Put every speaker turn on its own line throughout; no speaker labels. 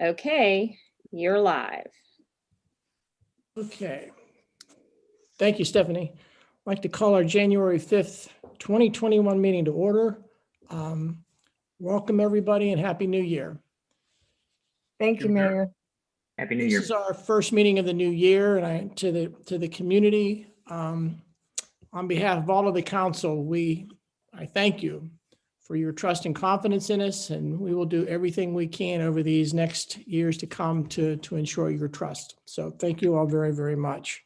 Okay, you're live.
Okay. Thank you, Stephanie. I'd like to call our January 5th, 2021 meeting to order. Welcome, everybody, and Happy New Year.
Thank you, Mayor.
Happy New
This
Year.
is our first meeting of the new year, and to the community, on behalf of all of the council, I thank you for your trust and confidence in us, and we will do everything we can over these next years to come to ensure your trust. So thank you all very, very much.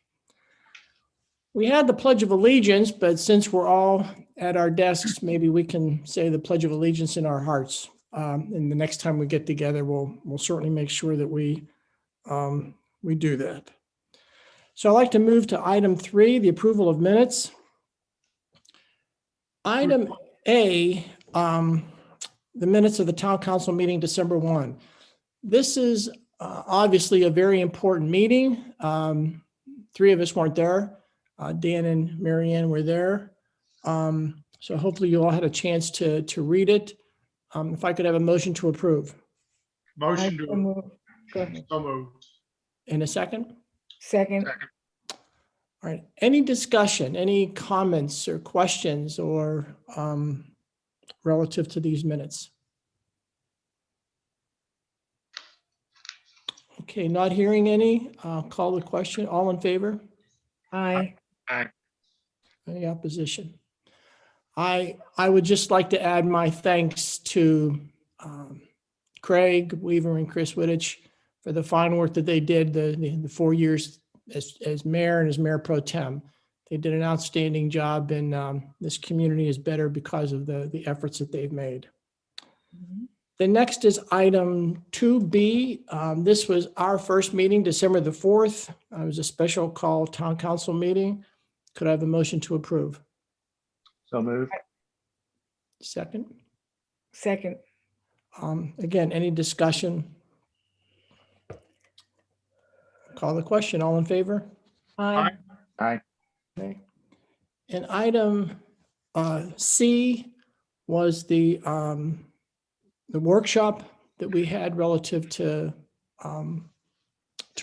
We had the Pledge of Allegiance, but since we're all at our desks, maybe we can say the Pledge of Allegiance in our hearts. And the next time we get together, we'll certainly make sure that we do that. So I'd like to move to item 3, the approval of minutes. Item A, the minutes of the Town Council meeting December 1. This is obviously a very important meeting. 3 of us weren't there. Dan and Marianne were there. So hopefully you all had a chance to read it. If I could have a motion to approve.
Motion to,
Go ahead.
so moved.
In a second.
Second,
All right. Any discussion, any comments or questions or relative to these minutes? Okay, not hearing any. I'll call the question. All in favor?
aye.
Any opposition? I would just like to add my thanks to Craig Weaver and Chris Wittich for the fine work that they did the 4 years as mayor and as mayor pro tem. They did an outstanding job, and this community is better because of the efforts that they've made. The next is item 2B. This was our first meeting, December the 4th. It was a special call town council meeting. Could I have a motion to approve?
So moved.
Second.
Second,
Again, any discussion? Call the question. All in favor?
aye.
Aye.
Okay. And item C was the workshop that we had relative to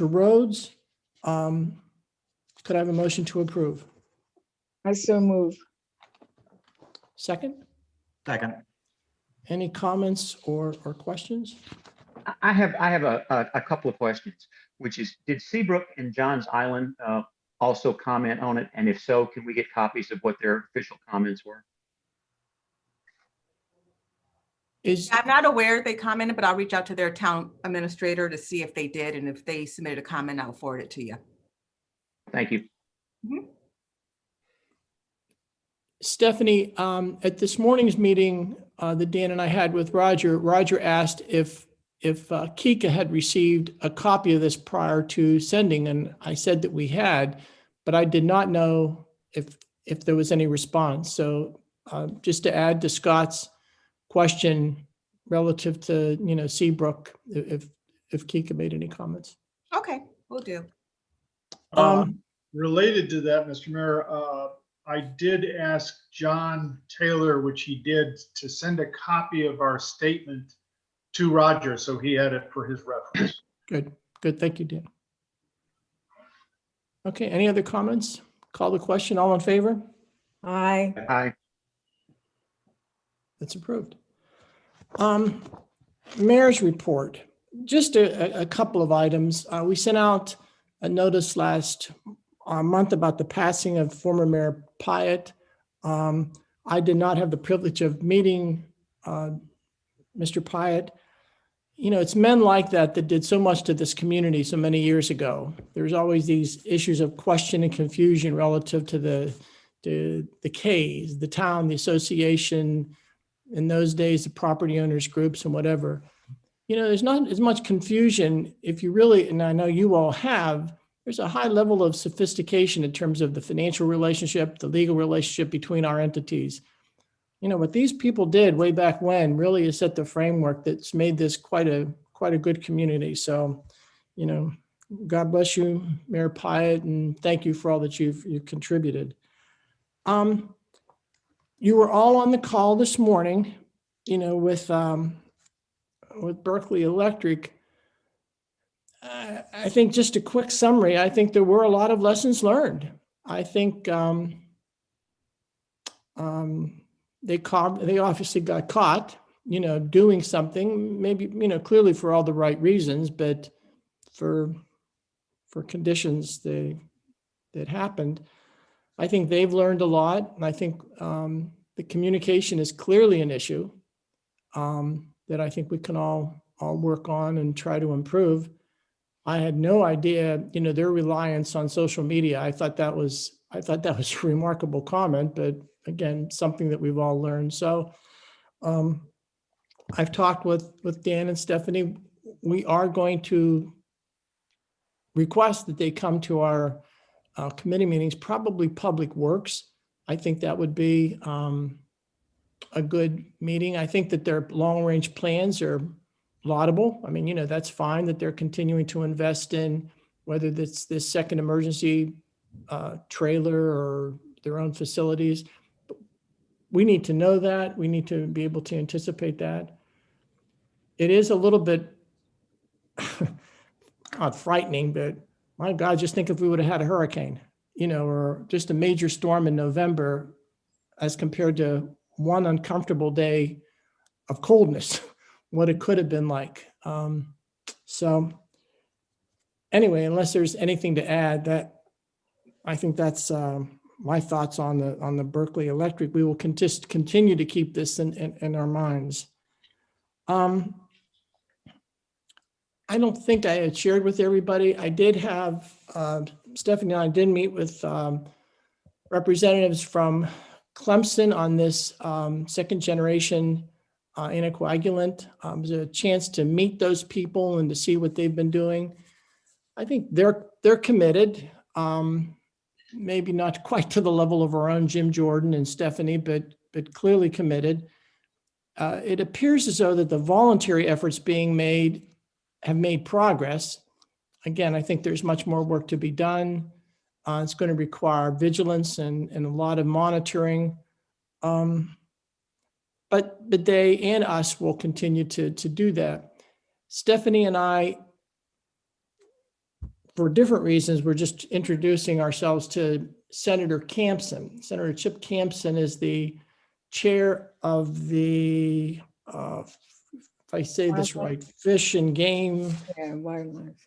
roads. Could I have a motion to approve?
I so move.
Second,
Second.
any comments or questions?
I have a couple of questions, which is, did Seabrook and Johns Island also comment on it? And if so, can we get copies of what their official comments were?
I'm not aware they commented, but I'll reach out to their town administrator to see if they did, and if they submitted a comment, I'll forward it to you.
Thank you.
Stephanie, at this morning's meeting that Dan and I had with Roger asked if Kika had received a copy of this prior to sending, and I said that we had, but I did not know if there was any response. So just to add to Scott's question relative to, Seabrook, if Kika made any comments.
Okay, will do.
Related to that, Mr. Mayor, I did ask John Taylor, which he did, to send a copy of our statement to Roger, so he had it for his reference.
Good. Thank you, Dan. Okay, any other comments? Call the question. All in favor?
Aye.
Aye.
That's approved. Mayor's report, just a couple of items. We sent out a notice last month about the passing of former Mayor Pyatt. I did not have the privilege of meeting Mr. Pyatt. It's men like that did so much to this community so many years ago. There's always these issues of question and confusion relative to the Ks, the town, the association, in those days, the property owners groups and whatever. There's not as much confusion if you really, and I know you all have, there's a high level of sophistication in terms of the financial relationship, the legal relationship between our entities. What these people did way back when really is set the framework that's made this quite a good community. So, God bless you, Mayor Pyatt, and thank you for all that you've contributed. You were all on the call this morning, with Berkeley Electric. I think just a quick summary, I think there were a lot of lessons learned. I think they obviously got caught, doing something, maybe, clearly for all the right reasons, but for conditions that happened. I think they've learned a lot. And I think the communication is clearly an issue that I think we can all work on and try to improve. I had no idea, their reliance on social media. I thought that was a remarkable comment, but again, something that we've all learned. So I've talked with Dan and Stephanie. We are going to request that they come to our committee meetings, probably Public Works. I think that would be a good meeting. I think that their long-range plans are laudable. I mean, that's fine that they're continuing to invest in, whether that's this second emergency trailer or their own facilities. We need to know that. We need to be able to anticipate that. It is a little bit not frightening, but my God, just think if we would have had a hurricane, or just a major storm in November as compared to one uncomfortable day of coldness, what it could have been like. So anyway, unless there's anything to add, I think that's my thoughts on the Berkeley Electric. We will just continue to keep this in our minds. I don't think I had shared with everybody. I did have, Stephanie and I did meet with representatives from Clemson on this second generation anticoagulant. It was a chance to meet those people and to see what they've been doing. I think they're committed. Maybe not quite to the level of our own Jim Jordan and Stephanie, but clearly committed. It appears as though that the voluntary efforts being made have made progress. Again, I think there's much more work to be done. It's going to require vigilance and a lot of monitoring. But they and us will continue to do that. Stephanie and I, for different reasons, we're just introducing ourselves to Senator Campson. Senator Chip Campson is the chair of the, if I say this right, Fish and Game,
Yeah, wildlife.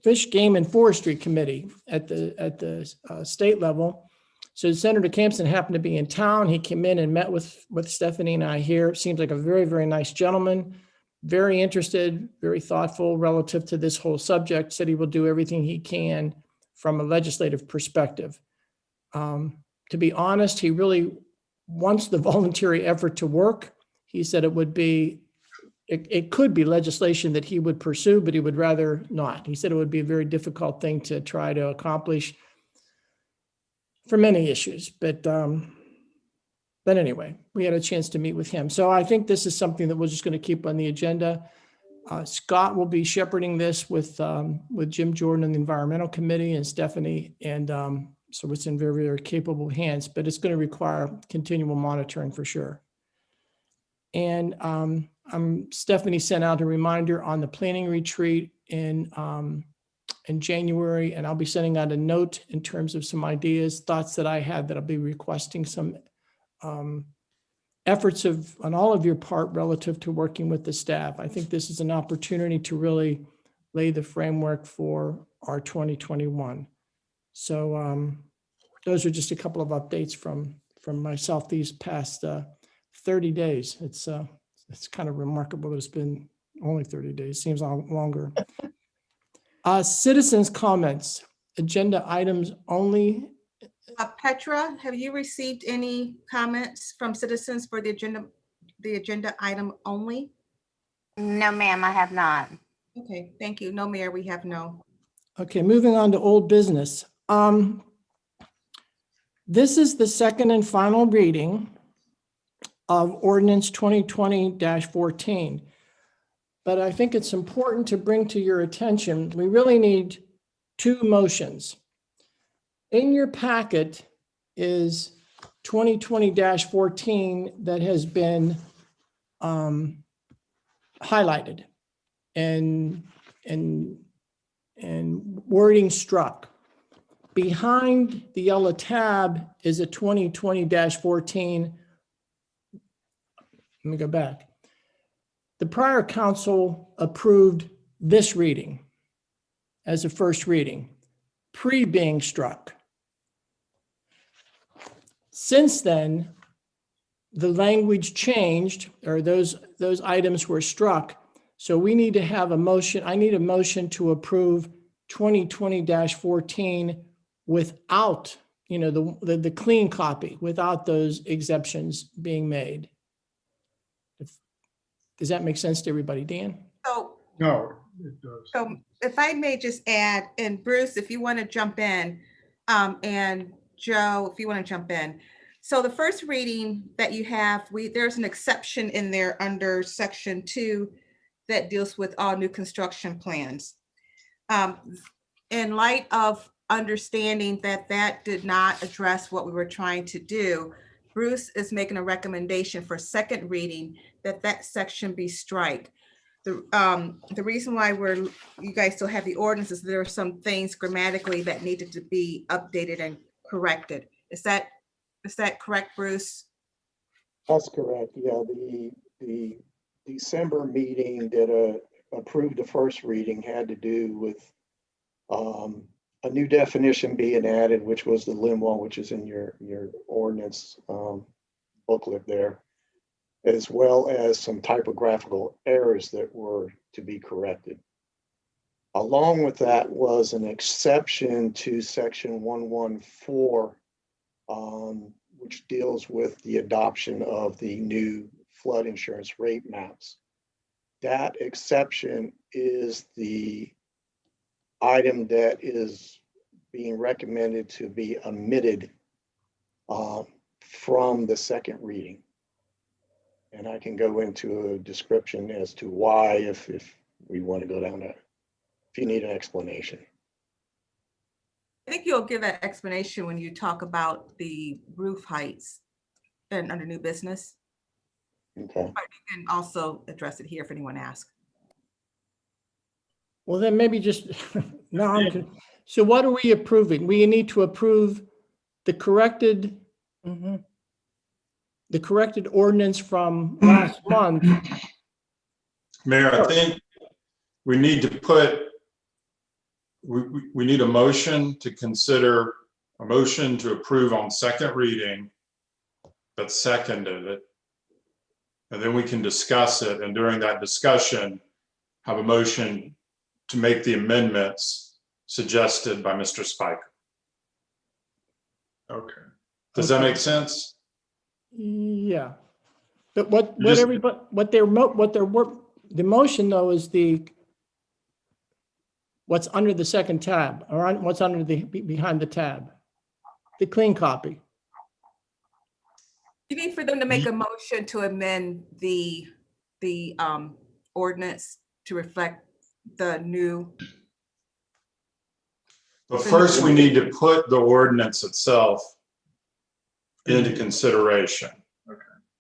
Fish, Game, and Forestry Committee at the state level. So Senator Campson happened to be in town. He came in and met with Stephanie and I here. Seems like a very, very nice gentleman, very interested, very thoughtful relative to this whole subject. Said he will do everything he can from a legislative perspective. To be honest, he really wants the voluntary effort to work. He said it could be legislation that he would pursue, but he would rather not. He said it would be a very difficult thing to try to accomplish for many issues. But anyway, we had a chance to meet with him. So I think this is something that we're just going to keep on the agenda. Scott will be shepherding this with Jim Jordan and the Environmental Committee and Stephanie. And so it's in very, very capable hands, but it's going to require continual monitoring for sure. And Stephanie sent out a reminder on the planning retreat in January, and I'll be sending out a note in terms of some ideas, thoughts that I had that I'll be requesting some efforts on all of your part relative to working with the staff. I think this is an opportunity to really lay the framework for our 2021. So those are just a couple of updates from myself these past 30 days. It's kind of remarkable that it's been only 30 days, seems longer. Citizens' comments, agenda items only.
Petra, have you received any comments from citizens for the agenda item only?
No, ma'am, I have not.
Okay, thank you. No, Mayor, we have no.
Okay, moving on to old business. This is the second and final reading of ordinance 2020-14. But I think it's important to bring to your attention, we really need two motions. In your packet is 2020-14 that has been highlighted and and wording struck. Behind the yellow tab is a 2020-14. Let me go back. The prior council approved this reading as a first reading, pre being struck. Since then, the language changed, or those items were struck. So we need to have a motion. I need a motion to approve 2020-14 without, the clean copy, without those exceptions being made. Does that make sense to everybody, Dan?
So,
No, it does.
so if I may just add, and Bruce, if you want to jump in, and Joe, if you want to jump in. So the first reading that you have, there's an exception in there under section 2 that deals with all new construction plans. In light of understanding that that did not address what we were trying to do, Bruce is making a recommendation for second reading that that section be strike. The reason why you guys still have the ordinance is there are some things grammatically that needed to be updated and corrected. Is that correct, Bruce?
That's correct. Yeah, the December meeting that approved the first reading had to do with a new definition being added, which was the limb wall, which is in your ordinance booklet there, as well as some typographical errors that were to be corrected. Along with that was an exception to section 114, which deals with the adoption of the new flood insurance rate maps. That exception is the item that is being recommended to be omitted from the second reading. And I can go into a description as to why if we want to go down that, if you need an explanation.
I think you'll give that explanation when you talk about the roof heights and under new business.
Okay.
But you can also address it here if anyone asks.
Well, then maybe just, so what are we approving? We need to approve the corrected ordinance from last month.
Mayor, I think we need to we need a motion to consider, a motion to approve on second reading, but seconded it. And then we can discuss it. And during that discussion, have a motion to make the amendments suggested by Mr. Spiker.
Okay.
Does that make sense?
Yeah. But what
Just-
everybody, the motion though is what's under the second tab, or what's under behind the tab, the clean copy.
You need for them to make a motion to amend the ordinance to reflect the new.
But first, we need to put the ordinance itself into consideration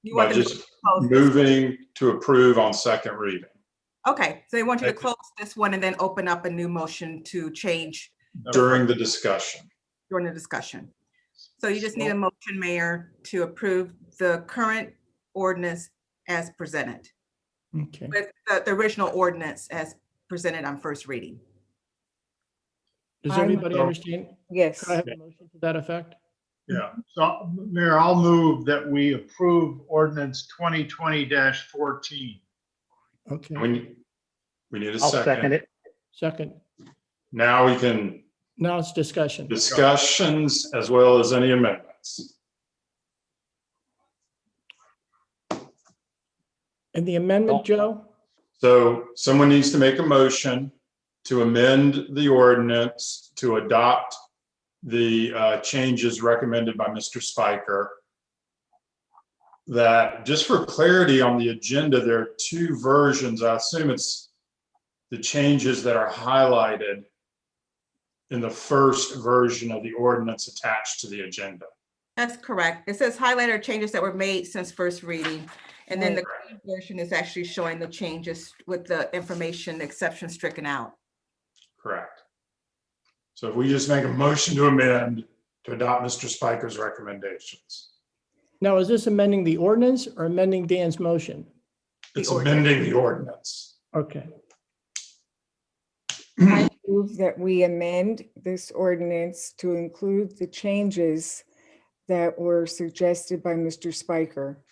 You
by
want them to
just
close this.
moving to approve on second reading.
Okay, so they want you to close this one and then open up a new motion to change
During the discussion.
during the discussion. So you just need a motion, Mayor, to approve the current ordinance as presented,
Okay.
with the original ordinance as presented on first reading.
Does everybody understand?
Yes.
Could I have a motion to that effect?
Yeah, so Mayor, I'll move that we approve ordinance 2020-14.
Okay,
We need a
I'll second it.
second.
Now we can
Now it's discussion.
discussions as well as any amendments.
And the amendment, Joe?
So someone needs to make a motion to amend the ordinance to adopt the changes recommended by Mr. Spiker. That, just for clarity on the agenda, there are two versions. I assume it's the changes that are highlighted in the first version of the ordinance attached to the agenda.
That's correct. It says highlighter changes that were made since first reading. And then the
Right.
clean version is actually showing the changes with the information exception stricken out.
Correct. So if we just make a motion to amend to adopt Mr. Spiker's recommendations,
Now, is this amending the ordinance or amending Dan's motion?
it's
ordinance.
amending the ordinance.
Okay,
I move that we amend this ordinance to include the changes that were suggested by Mr. Spiker.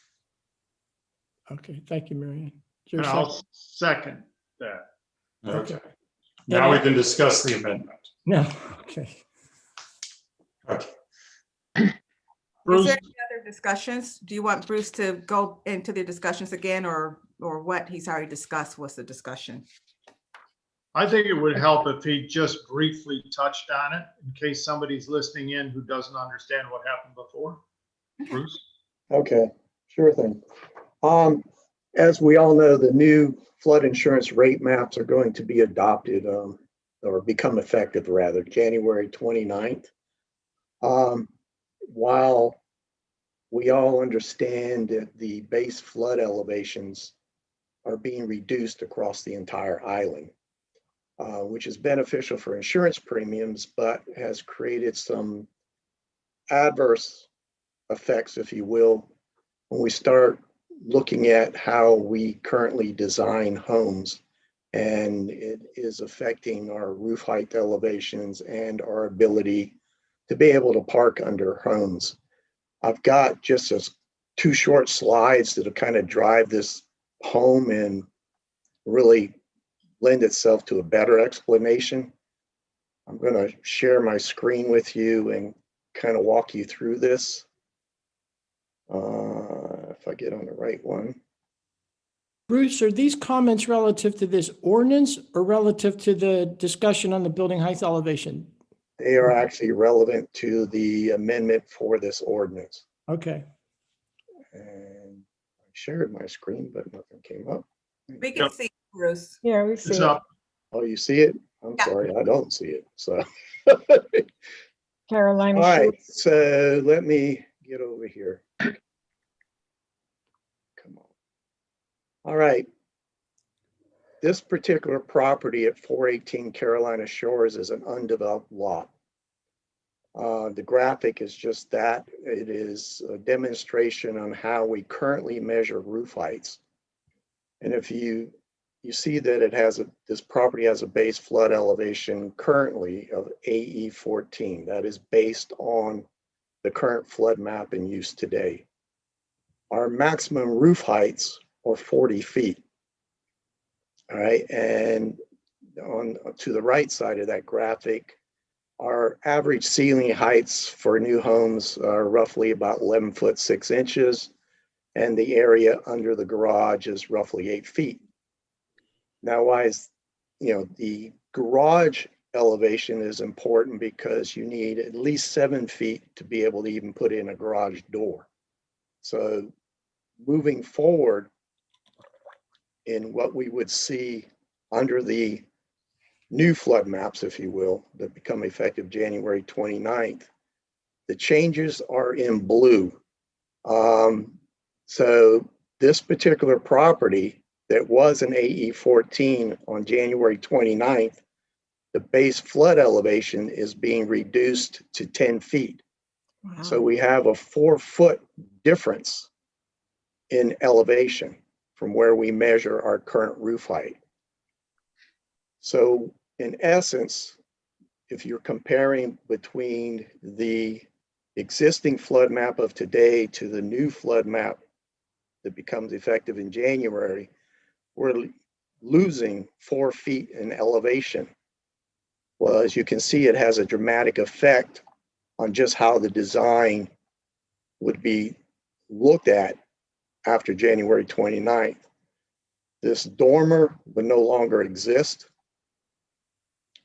okay, thank you, Marion. Is there
And
a
I'll
second?
second that.
Okay. Now we can discuss the amendment.
No, okay.
Okay.
Is
Bruce,
there any other discussions? Do you want Bruce to go into the discussions again, or what he's already discussed was the discussion?
I think it would help if he just briefly touched on it in case somebody's listening in who doesn't understand what happened before. Bruce?
Okay, sure thing. As we all know, the new flood insurance rate maps are going to be adopted, or become effective rather, January 29th. While we all understand that the base flood elevations are being reduced across the entire island, which is beneficial for insurance premiums, but has created some adverse effects, if you will, when we start looking at how we currently design homes, and it is affecting our roof height elevations and our ability to be able to park under homes. I've got just two short slides that'll kind of drive this home and really lend itself to a better explanation. I'm going to share my screen with you and kind of walk you through this. If I get on the right one.
Bruce, are these comments relative to this ordinance or relative to the discussion on the building height elevation?
They are actually relevant to the amendment for this ordinance.
Okay,
And I shared my screen, but nothing came up.
We can
Yep.
see Bruce.
Yeah, we see
It's
it.
up.
Oh, you see it? I'm
Yeah.
sorry, I don't see it. So,
Carolina
all
Shores.
right, so let me get over here. Come on. All right. This particular property at 418 Carolina Shores is an undeveloped lot. The graphic is just that. It is a demonstration on how we currently measure roof heights. And if you see that it has this property has a base flood elevation currently of AE 14. That is based on the current flood map in use today. Our maximum roof heights are 40 feet. All right, and to the right side of that graphic, our average ceiling heights for new homes are roughly about 11 foot 6 inches, and the area under the garage is roughly 8 feet. Now, why is, the garage elevation is important because you need at least 7 feet to be able to even put in a garage door. So moving forward in what we would see under the new flood maps, if you will, that become effective January 29th, the changes are in blue. So this particular property that was an AE 14 on January 29th, the base flood elevation is being reduced to 10 feet.
Wow.
So we have a 4-foot difference in elevation from where we measure our current roof height. So in essence, if you're comparing between the existing flood map of today to the new flood map that becomes effective in January, we're losing 4 feet in elevation. Well, as you can see, it has a dramatic effect on just how the design would be looked at after January 29th. This dormer would no longer exist.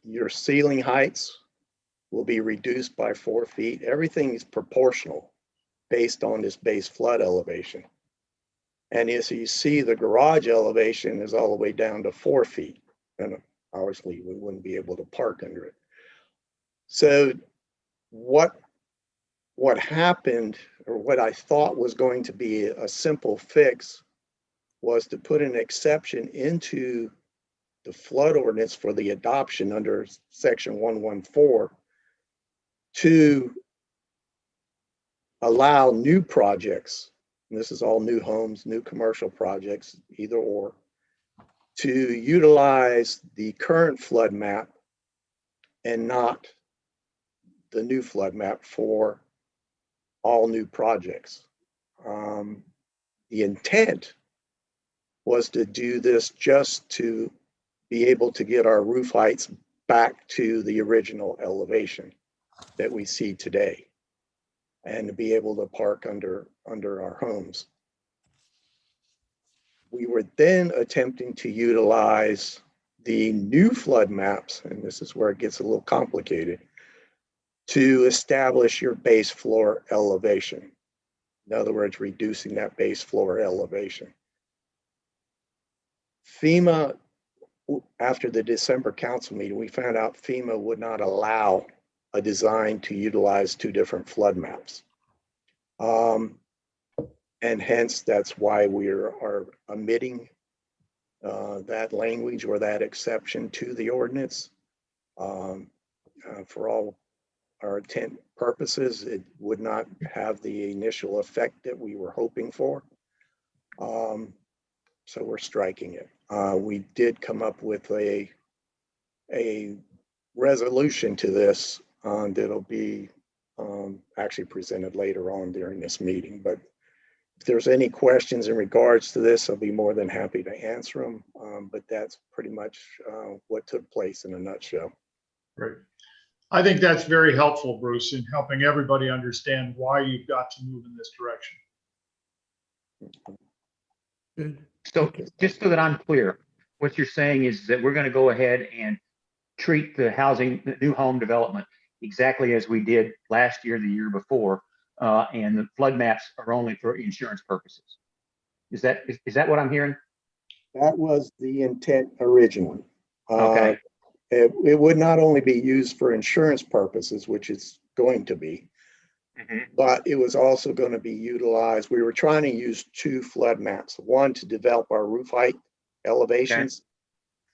Your ceiling heights will be reduced by 4 feet. Everything is proportional based on this base flood elevation. And as you see, the garage elevation is all the way down to 4 feet. And obviously we wouldn't be able to park under it. So what happened, or what I thought was going to be a simple fix was to put an exception into the flood ordinance for the adoption under section 114 to allow new projects, and this is all new homes, new commercial projects, either or, to utilize the current flood map and not the new flood map for all new projects. The intent was to do this just to be able to get our roof heights back to the original elevation that we see today, and to be able to park under our homes. We were then attempting to utilize the new flood maps, and this is where it gets a little complicated, to establish your base floor elevation. In other words, reducing that base floor elevation. FEMA, after the December council meeting, we found out FEMA would not allow a design to utilize two different flood maps. And hence, that's why we are omitting that language or that exception to the ordinance. For all our intent purposes, it would not have the initial effect that we were hoping for. So we're striking it. We did come up with a resolution to this that'll be actually presented later on during this meeting. But if there's any questions in regards to this, I'll be more than happy to answer them. But that's pretty much what took place in a nutshell.
Great. I think that's very helpful, Bruce, in helping everybody understand why you've got to move in this direction.
Good.
So just so that I'm clear, what you're saying is that we're going to go ahead and treat the housing, the new home development exactly as we did last year, the year before, and the flood maps are only for insurance purposes. Is that what I'm hearing?
That was the intent originally.
Okay.
It would not only be used for insurance purposes, which it's going to be, but it was also going to be utilized. We were trying to use two flood maps, one to develop our roof height elevations,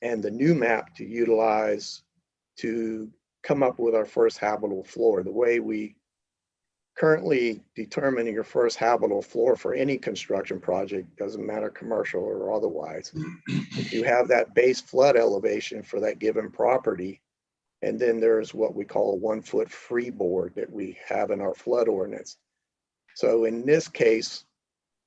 and the new map to utilize to come up with our first habitable floor. The way we currently determine your first habitable floor for any construction project, doesn't matter commercial or otherwise, if you have that base flood elevation for that given property, and then there's what we call a 1 foot freeboard that we have in our flood ordinance. So in this case,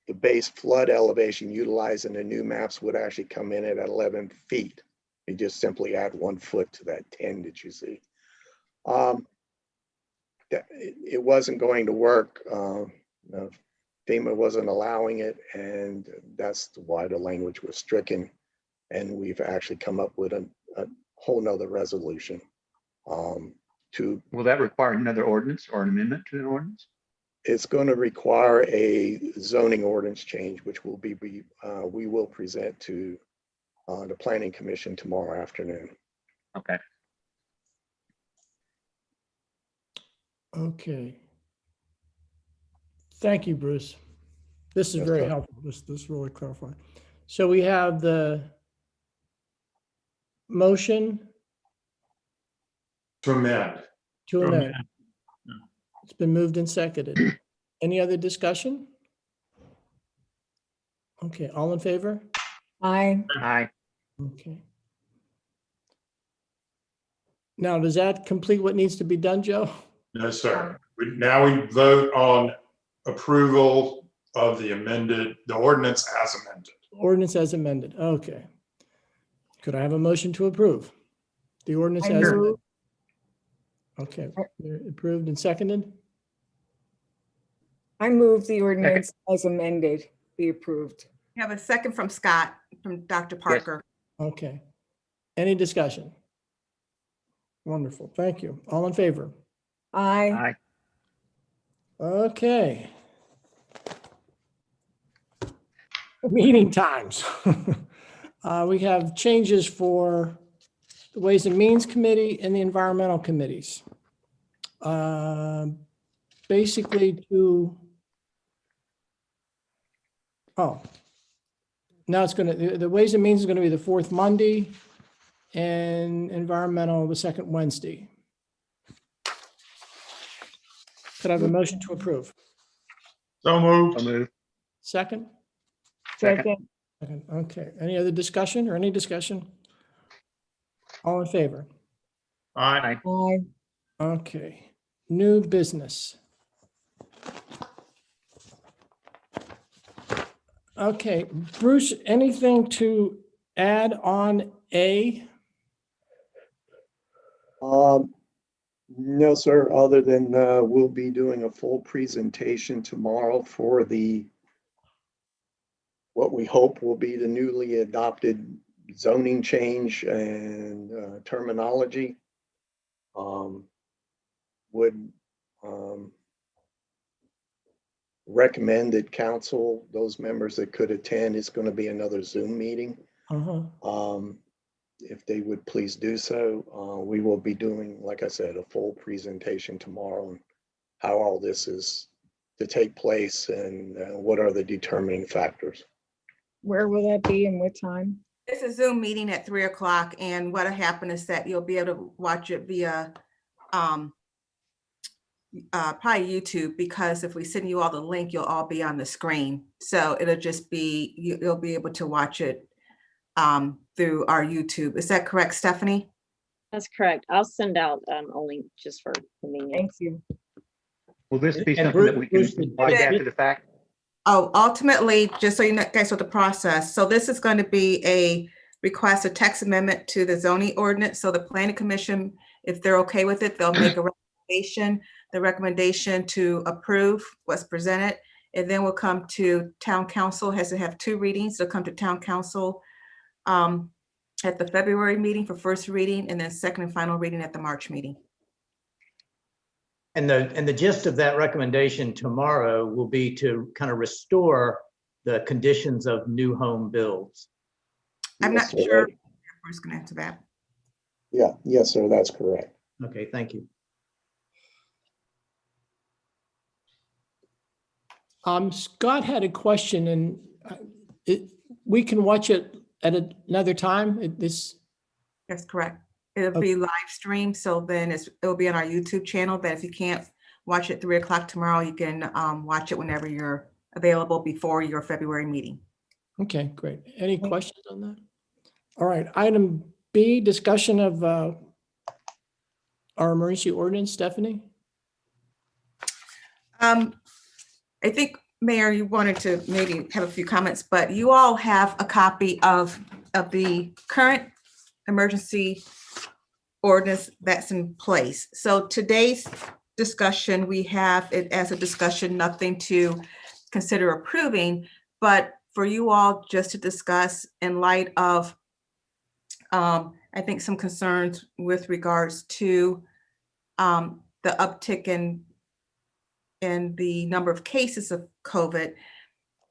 the base flood elevation utilizing the new maps would actually come in at 11 feet. You just simply add 1 foot to that 10 that you see. It wasn't going to work. FEMA wasn't allowing it, and that's why the language was stricken. And we've actually come up with a whole nother resolution to. Will
that require another ordinance or an amendment to an ordinance?
It's going to require a zoning ordinance change, which will be we will present to the Planning Commission tomorrow afternoon.
Okay.
Okay. Thank you, Bruce. This is
Yes,
very
sir.
helpful. This really clarified. So we have the motion
To amend.
to
To
amend.
amend.
It's been moved and seconded. Any other discussion? Okay, all in favor?
Aye.
Aye.
Okay. Now, does that complete what needs to be done, Joe?
No, sir. Now we vote on approval of the ordinance as amended.
Ordinance as amended. Okay. Could I have a motion to approve the ordinance
I
as amended?
move,
Okay, approved and seconded?
I move the ordinance as amended be approved.
You have a second from Scott, from Dr. Parker.
Okay. Any discussion? Wonderful, thank you. All in favor?
Aye.
Aye.
Okay. Meeting times. We have changes for the Ways and Means Committee and the Environmental Committees. Basically to, Now it's gonna, the Ways and Means is gonna be the fourth Monday and environmental the second Wednesday. Could I have a motion to approve?
So moved.
So moved.
Second?
second,
Second, okay. Any other discussion or any discussion? All in favor?
Aye.
aye.
Okay, new business. Okay, Bruce, anything to add on A?
No, sir, other than, we'll be doing a full presentation tomorrow for what we hope will be the newly adopted zoning change and terminology. Would recommend that council, those members that could attend, it's going to be another Zoom meeting. If they would please do so, we will be doing, like I said, a full presentation tomorrow on how all this is to take place and what are the determining factors.
Where will that be and what time?
It's a Zoom meeting at 3 o'clock, and what'll happen is that you'll be able to watch it via probably YouTube, because if we send you all the link, you'll all be on the screen. So it'll just be, you'll be able to watch it through our YouTube. Is that correct, Stephanie?
That's correct. I'll send out a link just for convenience.
Thank you.
Will this be
And
something that we can
Bruce,
watch
Yeah.
after the fact?
Oh, ultimately, just so you know, guys, what the process. So this is going to be a request, a text amendment to the zoning ordinance. So the planning commission, if they're okay with it, they'll make a recommendation. The recommendation to approve what's presented, and then we'll come to town council. Has to have 2 readings. They'll come to town council at the February meeting for first reading, and then second and final reading at the March meeting.
And the gist of that recommendation tomorrow will be to kind of restore the conditions of new home builds.
I'm
Yes,
not
sir.
sure. Who's going to answer that?
Yeah, yes, sir, that's correct.
Okay, thank you.
Scott had a question, and we can watch it at another time.
That's correct. It'll be live streamed, so then it'll be on our YouTube channel, but if you can't watch it 3 o'clock tomorrow, you can watch it whenever you're available before your February meeting.
Okay, great. Any questions on that? All right, item B, discussion of our emergency ordinance, Stephanie?
I think, Mayor, you wanted to maybe have a few comments, but you all have a copy of the current emergency ordinance that's in place. So today's discussion, we have it as a discussion, nothing to consider approving, but for you all just to discuss in light of, I think, some concerns with regards to the uptick in the number of cases of COVID,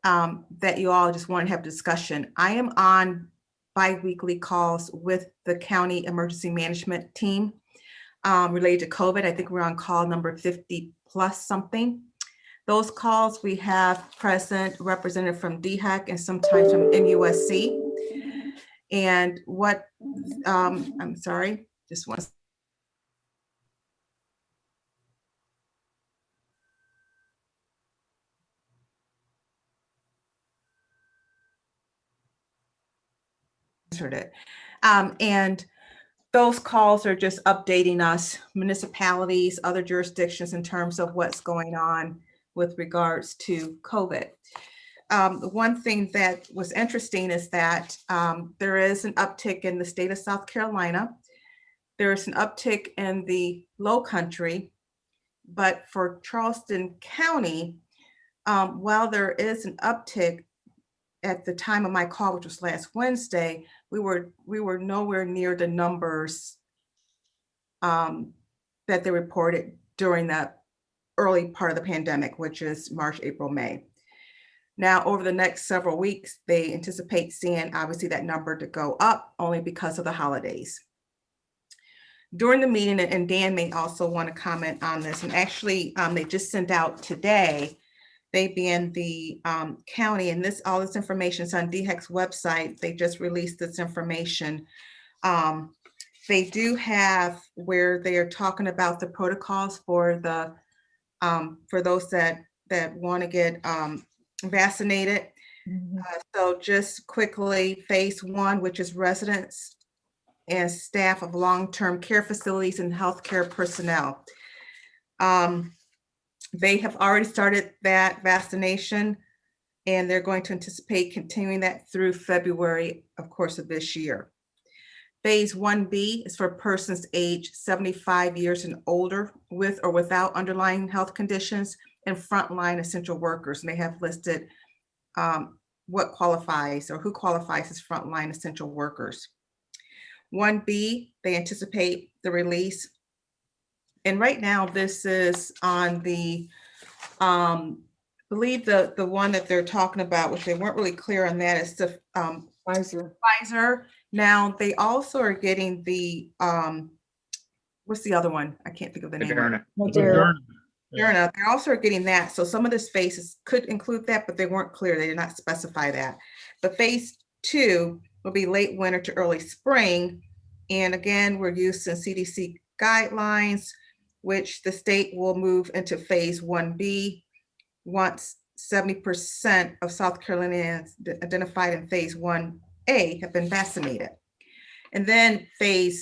that you all just want to have discussion. I am on bi-weekly calls with the county emergency management team related to COVID. I think we're on call number 50 plus something. Those calls we have present representative from DHEC and sometimes from MUSC. And what, I'm sorry, just one. It. And those calls are just updating us, municipalities, other jurisdictions, in terms of what's going on with regards to COVID. The one thing that was interesting is that there is an uptick in the state of South Carolina. There is an uptick in the Low Country, but for Charleston County, while there is an uptick, at the time of my call, which was last Wednesday, we were nowhere near the numbers that they reported during the early part of the pandemic, which is March, April, May. Now, over the next several weeks, they anticipate seeing obviously that number to go up only because of the holidays. During the meeting, and Dan may also want to comment on this, and actually they just sent out today they being the county, and all this information is on DHEC's website. They just released this information. They do have where they are talking about the protocols for those that want to get vaccinated. So just quickly, phase 1, which is residents and staff of long-term care facilities and healthcare personnel. They have already started that vaccination, and they're going to anticipate continuing that through February, of course, of this year. Phase 1B is for persons aged 75 years and older with or without underlying health conditions and frontline essential workers. And they have listed what qualifies or who qualifies as frontline essential workers. 1B, they anticipate the release. And right now, this is on the, I believe the one that they're talking about, which they weren't really clear on that, is the Pfizer. Now, they also are getting the, what's the other one? I can't think of the name.
Moderna.
Moderna.
Moderna. They also are getting that. So some of this phases could include that, but they weren't clear. They did not specify that. But phase 2 will be late winter to early spring. And again, we're using CDC guidelines, which the state will move into phase 1B once 70% of South Carolinians identified in phase 1A have been vaccinated. And then then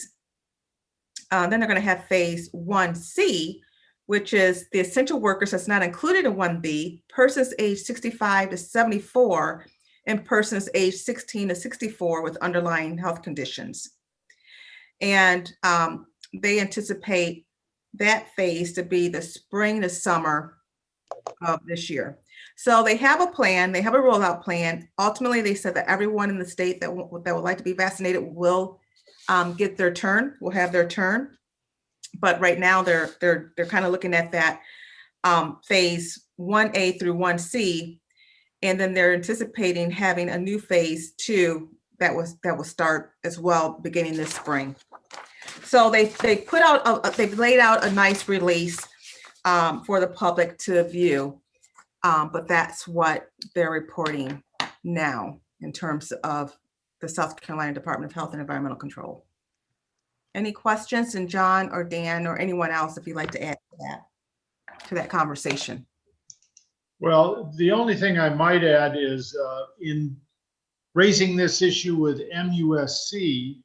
they're going to have phase 1C, which is the essential workers that's not included in 1B, persons aged 65 to 74, and persons aged 16 to 64 with underlying health conditions. And they anticipate that phase to be the spring to summer of this year. So they have a plan, they have a rollout plan. Ultimately, they said that everyone in the state that would like to be vaccinated will get their turn, will have their turn. But right now they're kind of looking at that phase 1A through 1C, and then they're anticipating having a new phase 2 that will start as well beginning this spring. So they've laid out a nice release for the public to view, but that's what they're reporting now in terms of the South Carolina Department of Health and Environmental Control. Any questions? And John or Dan or anyone else, if you'd like to add to that conversation.
Well, the only thing I might add is in raising this issue with MUSC,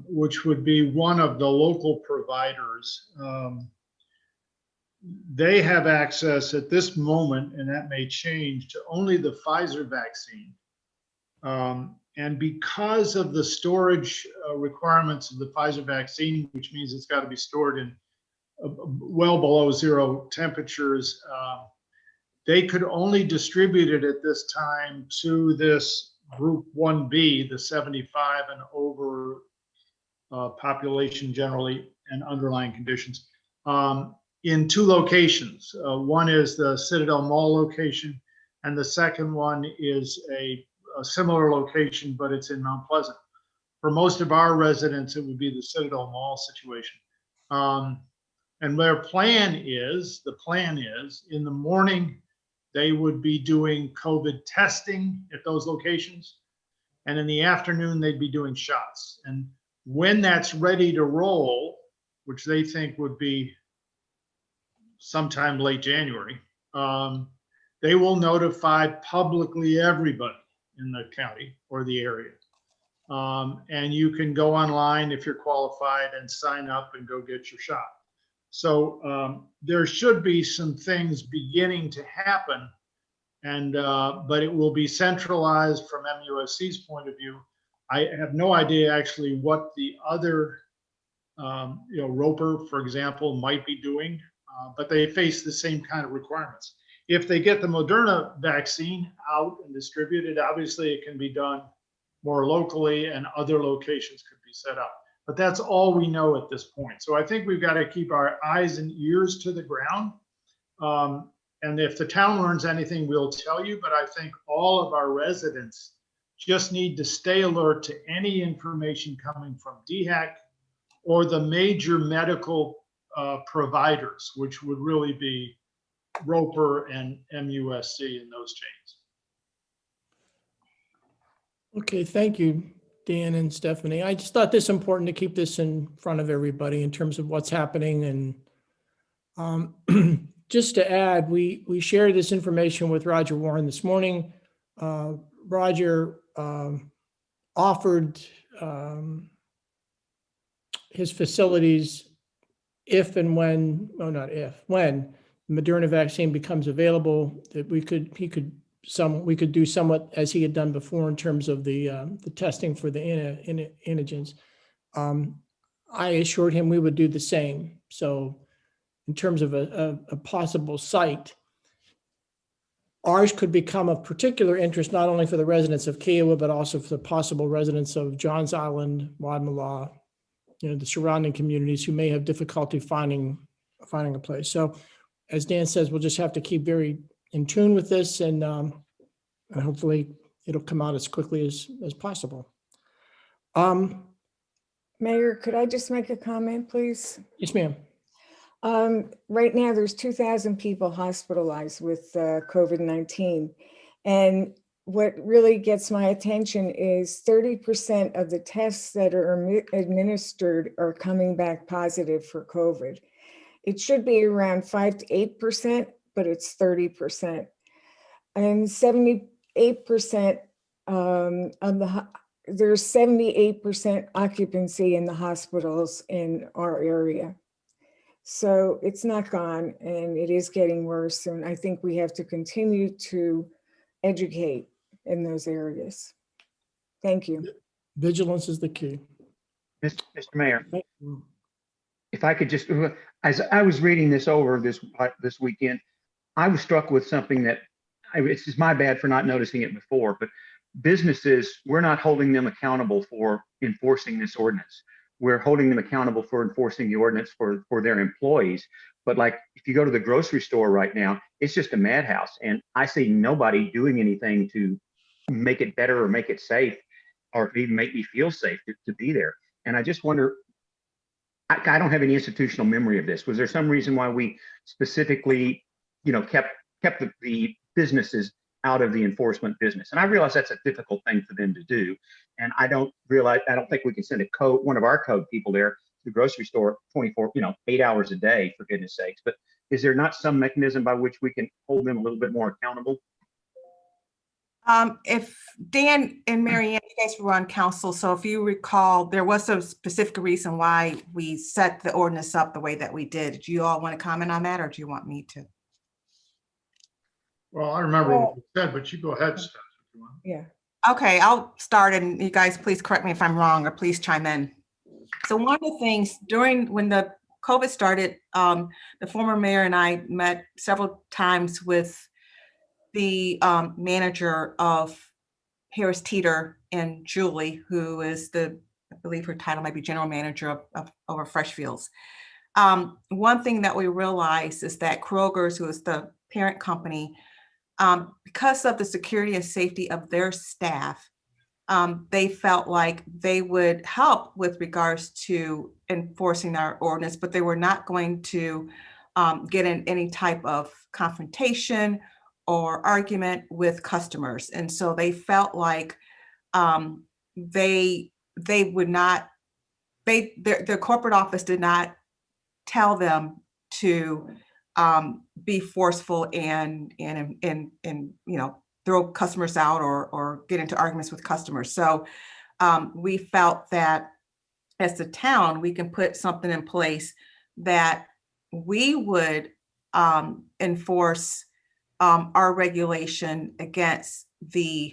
which would be one of the local providers, they have access at this moment, and that may change, to only the Pfizer vaccine. And because of the storage requirements of the Pfizer vaccine, which means it's got to be stored in well below 0 temperatures, they could only distribute it at this time to this group 1B, the 75 and over population generally and underlying conditions, in 2 locations. One is the Citadel Mall location, and the second one is a similar location, but it's in Mount Pleasant. For most of our residents, it would be the Citadel Mall situation. And their plan is, in the morning, they would be doing COVID testing at those locations. And in the afternoon, they'd be doing shots. And when that's ready to roll, which they think would be sometime late January, they will notify publicly everybody in the county or the area. And you can go online if you're qualified and sign up and go get your shot. So there should be some things beginning to happen, and but it will be centralized from MUSC's point of view. I have no idea actually what the other, Roper, for example, might be doing, but they face the same kind of requirements. If they get the Moderna vaccine out and distributed, obviously it can be done more locally and other locations could be set up. But that's all we know at this point. So I think we've got to keep our eyes and ears to the ground. And if the town learns anything, we'll tell you. But I think all of our residents just need to stay alert to any information coming from DHEC or the major medical providers, which would really be Roper and MUSC in those chains.
Okay, thank you, Dan and Stephanie. I just thought this important to keep this in front of everybody in terms of what's happening. And just to add, we shared this information with Roger Warren this morning. Roger offered his facilities if and when, no, not if, when the Moderna vaccine becomes available, that we could do somewhat as he had done before in terms of the testing for the antigens. I assured him we would do the same. So in terms of a possible site, ours could become of particular interest, not only for the residents of Kiowa, but also for the possible residents of Johns Island, Wadmalaw, the surrounding communities who may have difficulty finding a place. So as Dan says, we'll just have to keep very in tune with this, and hopefully it'll come out as quickly as possible.
Mayor, could I just make a comment, please?
Yes, ma'am.
Right now, there's 2,000 people hospitalized with COVID-19. And what really gets my attention is 30% of the tests that are administered are coming back positive for COVID. It should be around 5 to 8%, but it's 30%. And 78% there's 78% occupancy in the hospitals in our area. So it's not gone, and it is getting worse. And I think we have to continue to educate in those areas. Thank you.
Vigilance is the key.
Mr. Mayor,
Thank you.
if I could just, as I was reading this over this weekend, I was struck with something that it's just my bad for not noticing it before, but businesses, we're not holding them accountable for enforcing this ordinance. We're holding them accountable for enforcing the ordinance for their employees. But like, if you go to the grocery store right now, it's just a madhouse. And I see nobody doing anything to make it better or make it safe, or even make me feel safe to be there. And I just wonder, I don't have any institutional memory of this. Was there some reason why we specifically, kept the businesses out of the enforcement business? And I realize that's a difficult thing for them to do. And I don't think we can send one of our code people there to the grocery store 8 hours a day, for goodness sakes. But is there not some mechanism by which we can hold them a little bit more accountable?
If Dan and Mary Ann, you guys were on council, so if you recall, there was a specific reason why we set the ordinance up the way that we did. Do you all want to comment on that, or do you want me to?
Well, I remember what you said, but you go ahead, Steph, if you want.
Yeah.
Okay, I'll start, and you guys please correct me if I'm wrong, or please chime in. So one of the things when the COVID started, the former mayor and I met several times with the manager of Harris Teeter and Julie, who is I believe her title might be general manager of over Freshfields. One thing that we realized is that Kroger's, who is the parent company, because of the security and safety of their staff, they felt like they would help with regards to enforcing our ordinance, but they were not going to get in any type of confrontation or argument with customers. And so they felt like they would not, their corporate office did not tell them to be forceful and throw customers out or get into arguments with customers. So we felt that as a town, we can put something in place that we would enforce our regulation against the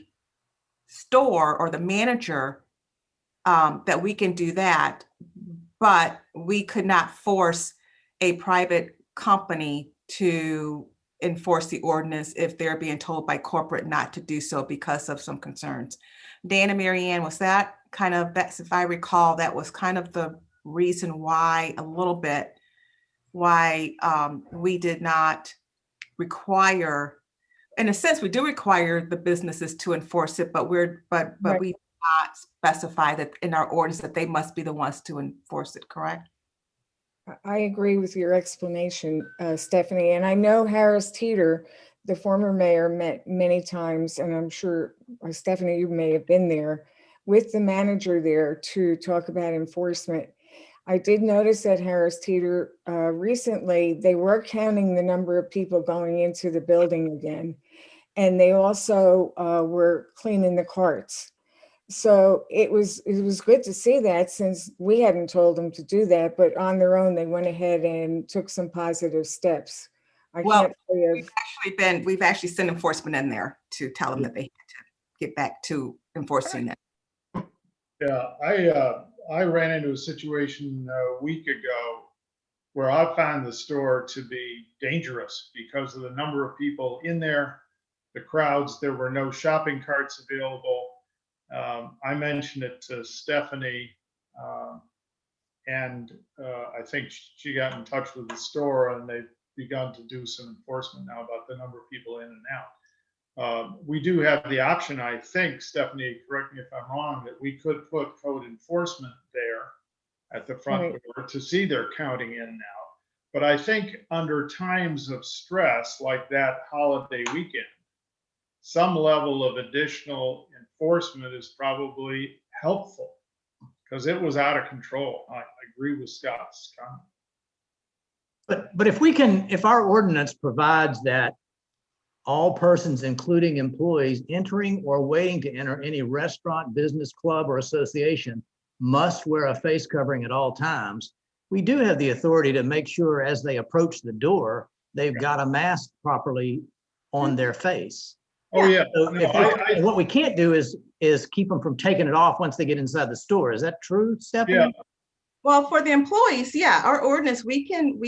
store or the manager, that we can do that, but we could not force a private company to enforce the ordinance if they're being told by corporate not to do so because of some concerns. Dan and Mary Ann, was that kind of, that's, if I recall, that was kind of the reason why we did not require, in a sense, we do require the businesses to enforce it, but right. We did not specify that in our ordinance that they must be the ones to enforce it, correct?
I agree with your explanation, Stephanie. And I know Harris Teeter, the former mayor, met many times, and I'm sure, Stephanie, you may have been there with the manager there to talk about enforcement. I did notice at Harris Teeter recently, they were counting the number of people going into the building again. And they also were cleaning the carts. So it was good to see that, since we hadn't told them to do that, but on their own, they went ahead and took some positive steps. I
Well,
can't say of,
We've actually sent enforcement in there to tell them that they had to get back to enforcing that.
Yeah, I ran into a situation a week ago where I found the store to be dangerous because of the number of people in there, the crowds. There were no shopping carts available. I mentioned it to Stephanie, and I think she got in touch with the store, and they've begun to do some enforcement now about the number of people in and out. We do have the option, I think, Stephanie, correct me if I'm wrong, that we could put code enforcement there at the front door to see their counting in and out. But I think under times of stress like that holiday weekend, some level of additional enforcement is probably helpful because it was out of control. I agree with Scott's comment.
But if our ordinance provides that all persons, including employees, entering or waiting to enter any restaurant, business, club, or association must wear a face covering at all times, we do have the authority to make sure as they approach the door, they've got a mask properly on their face.
Oh, yeah.
So
No,
and what we can't do is keep them from taking it off once they get inside the store. Is that true, Stephanie?
Yeah.
Well, for the employees, yeah, our ordinance, we can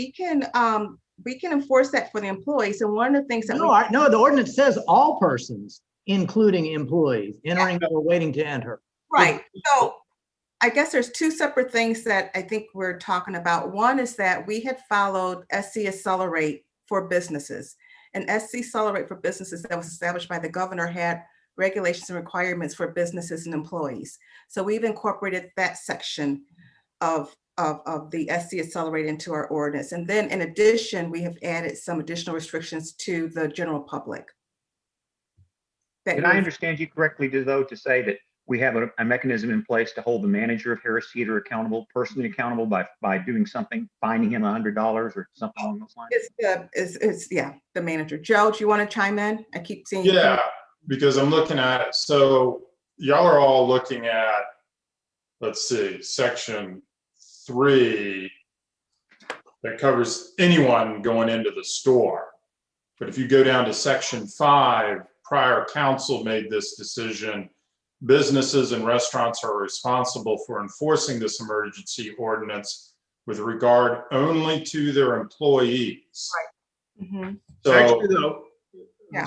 enforce that for the employees. And one of the things that
No, the ordinance says all persons, including employees, entering or waiting to enter.
right. So I guess there's two separate things that I think we're talking about. One is that we had followed SC Accelerate for businesses. And SC Accelerate for businesses that was established by the governor had regulations and requirements for businesses and employees. So we've incorporated that section of the SC Accelerate into our ordinance. And then in addition, we have added some additional restrictions to the general public.
Did I understand you correctly, though, to say that we have a mechanism in place to hold the manager of Harris Teeter accountable, personally accountable by doing something, finding him $100 or something along those lines?
It's the manager. Joe, do you want to chime in? I keep seeing you.
Yeah, because I'm looking at it. So y'all are all looking at, let's see, section 3 that covers anyone going into the store. But if you go down to section 5, prior council made this decision. Businesses and restaurants are responsible for enforcing this emergency ordinance with regard only to their employees.
Right. Mm-hmm.
So
Actually, though,
Yeah.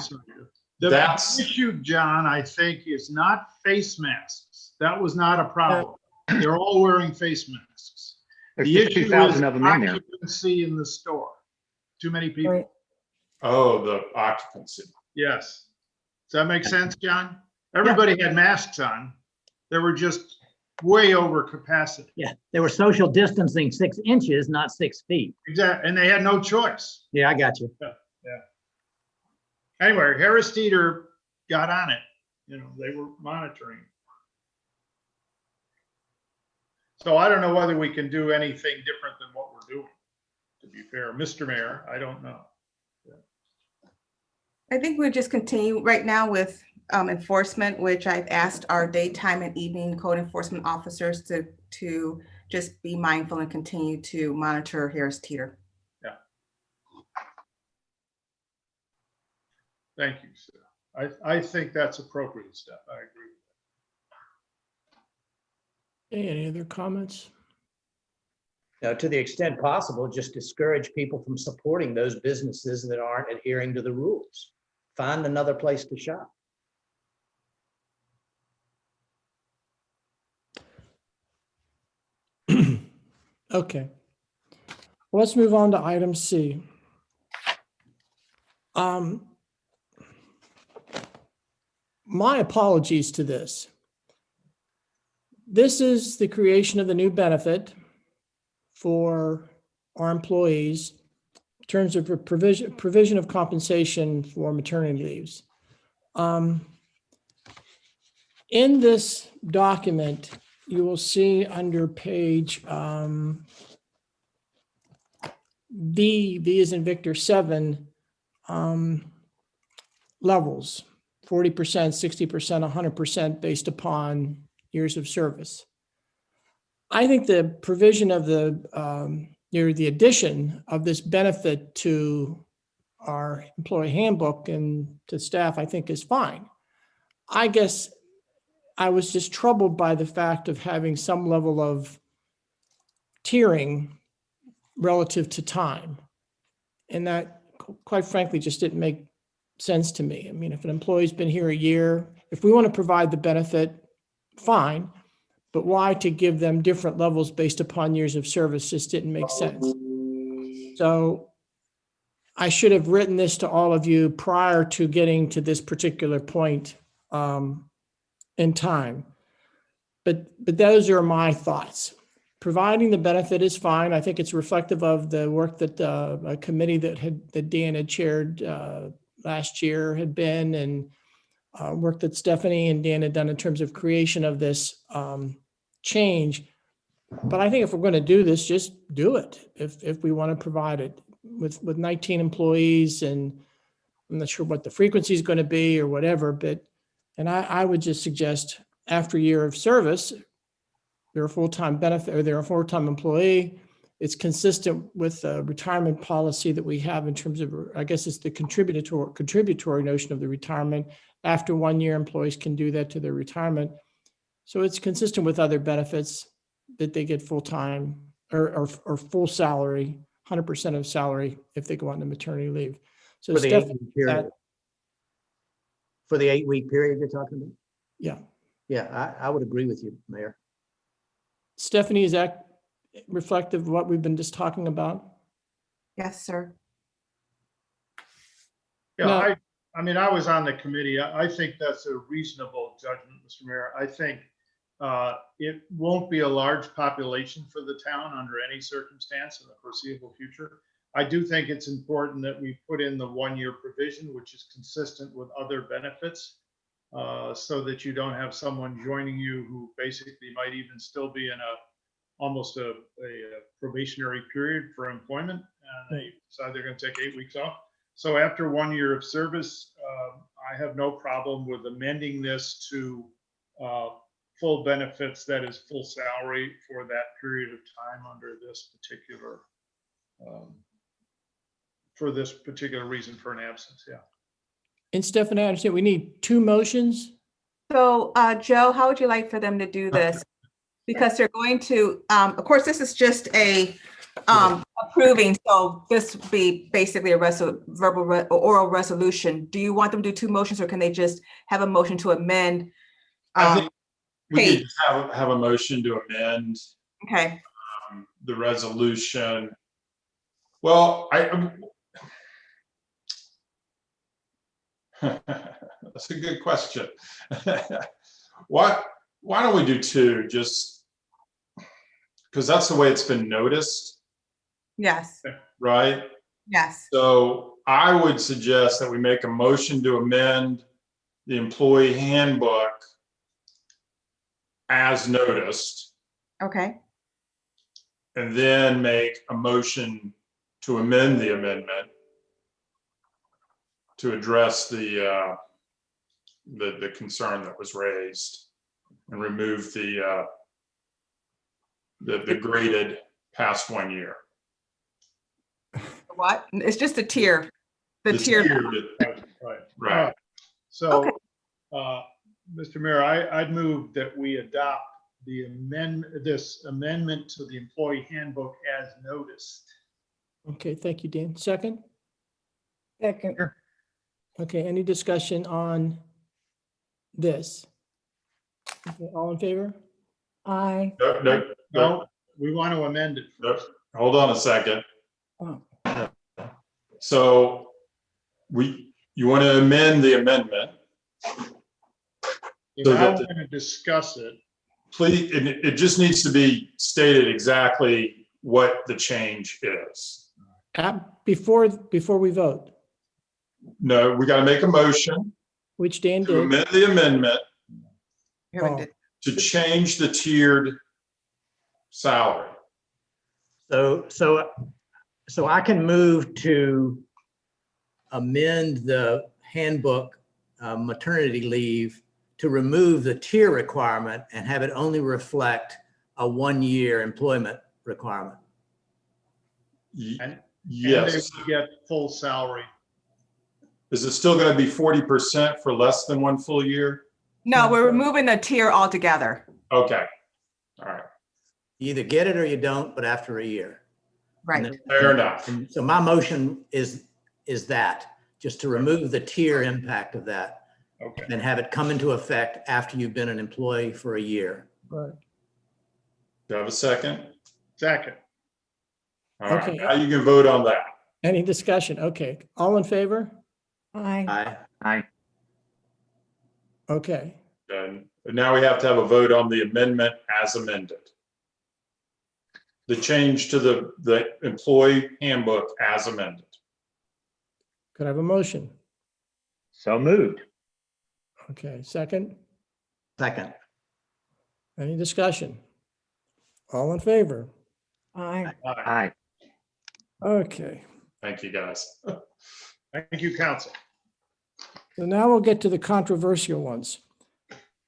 the
That's-
issue, John, I think, is not face masks. That was not a problem. They're all wearing face masks.
There's
The issue
52,000
is
of them in there.
occupancy in the store. Too many people.
right.
the occupancy.
Yes. Does that make sense, John? Everybody had masks on. They were just way over capacity.
Yeah, they were social distancing 6 inches, not 6 feet.
Exactly. And they had no choice.
Yeah, I got you.
Anyway, Harris Teeter got on it. You know, they were monitoring. So I don't know whether we can do anything different than what we're doing, to be fair. Mr. Mayor, I don't know.
I think we'll just continue right now with enforcement, which I've asked our daytime and evening code enforcement officers to just be mindful and continue to monitor Harris Teeter.
Yeah. Thank you, Sue. I think that's appropriate stuff. I agree.
Okay, any other comments?
Now, to the extent possible, just discourage people from supporting those businesses that aren't adhering to the rules. Find another place to shop.
Okay. Well, let's move on to item C. My apologies to this. This is the creation of the new benefit for our employees in terms of a provision of compensation for maternity leaves. In this document, you will see under page V as in Victor 7, levels, 40%, 60%, 100% based upon years of service. I think the provision of the addition of this benefit to our employee handbook and to staff, I think is fine. I guess I was just troubled by the fact of having some level of tiering relative to time. And that, quite frankly, just didn't make sense to me. I mean, if an employee's been here a year, if we want to provide the benefit, fine. But why to give them different levels based upon years of service just didn't make sense. So I should have written this to all of you prior to getting to this particular point in time. But those are my thoughts. Providing the benefit is fine. I think it's reflective of the work that a committee that Dan had chaired last year had been, and work that Stephanie and Dan had done in terms of creation of this change. But I think if we're going to do this, just do it. If we want to provide it with 19 employees, and I'm not sure what the frequency is going to be or whatever, but, and I would just suggest after a year of service, they're a full-time benefit, or they're a full-time employee. It's consistent with the retirement policy that we have in terms of, I guess it's the contributory notion of the retirement. After 1 year, employees can do that to their retirement. So it's consistent with other benefits that they get full-time or full salary, 100% of salary if they go on the maternity leave. So
For the
Steph,
8-week period. For the 8-week period you're talking about?
yeah.
Yeah, I would agree with you, Mayor.
Stephanie, is that reflective of what we've been just talking about?
Yes, sir.
Yeah,
No.
I mean, I was on the committee. I think that's a reasonable judgment, Mr. Mayor. I think it won't be a large population for the town under any circumstance in the foreseeable future. I do think it's important that we put in the 1-year provision, which is consistent with other benefits, so that you don't have someone joining you who basically might even still be in almost a probationary period for employment, and they decide they're going to take 8 weeks off. So after 1 year of service, I have no problem with amending this to full benefits, that is full salary for that period of time under this particular, for this particular reason for an absence, yeah.
And Stephanie, I understand we need 2 motions.
So, Joe, how would you like for them to do this? Because they're going to, of course, this is just a approving, so this would be basically a oral resolution. Do you want them to do 2 motions, or can they just have a motion to amend?
I think we could just have a motion to amend
Okay.
the resolution. Well, that's a good question. Why don't we do 2? Just because that's the way it's been noticed,
Yes.
right?
Yes.
So I would suggest that we make a motion to amend the employee handbook as noticed,
Okay.
and then make a motion to amend the amendment to address the concern that was raised and remove the graded past 1 year.
What? It's just a tier. The tier.
Right.
So, Mr. Mayor, I'd move that we adopt this amendment to the employee handbook as noticed.
Okay, thank you, Dan. Second?
Second.
Okay, any discussion on this? Okay, all in favor?
Aye.
No, we want to amend it first.
Hold on a second.
Oh.
So you want to amend the amendment?
If I'm going to discuss it.
Please, it just needs to be stated exactly what the change is.
Before we vote,
No, we got to make a motion
which Dan
to
did.
amend the amendment
Here we
Oh.
did.
to change the tiered salary.
So I can move to amend the handbook maternity leave to remove the tier requirement and have it only reflect a 1-year employment requirement.
And
Yes.
they would get full salary.
Is it still going to be 40% for less than 1 full year?
No, we're removing the tier altogether.
Okay. All right.
You either get it or you don't, but after a year.
Right.
And then-
Fair enough.
and so my motion is that, just to remove the tier impact of that
Okay.
and have it come into effect after you've been an employee for a year.
Right.
Do you have a second?
Second.
All right.
Okay.
Now you can vote on that.
Any discussion? Okay, all in favor?
Aye.
Aye.
Okay,
And now we have to have a vote on the amendment as amended. The change to the employee handbook as amended.
could I have a motion?
So moved.
Okay, second,
Second.
any discussion? All in favor?
Aye.
Aye.
Okay,
Thank you, guys.
Thank you, council.
so now we'll get to the controversial ones.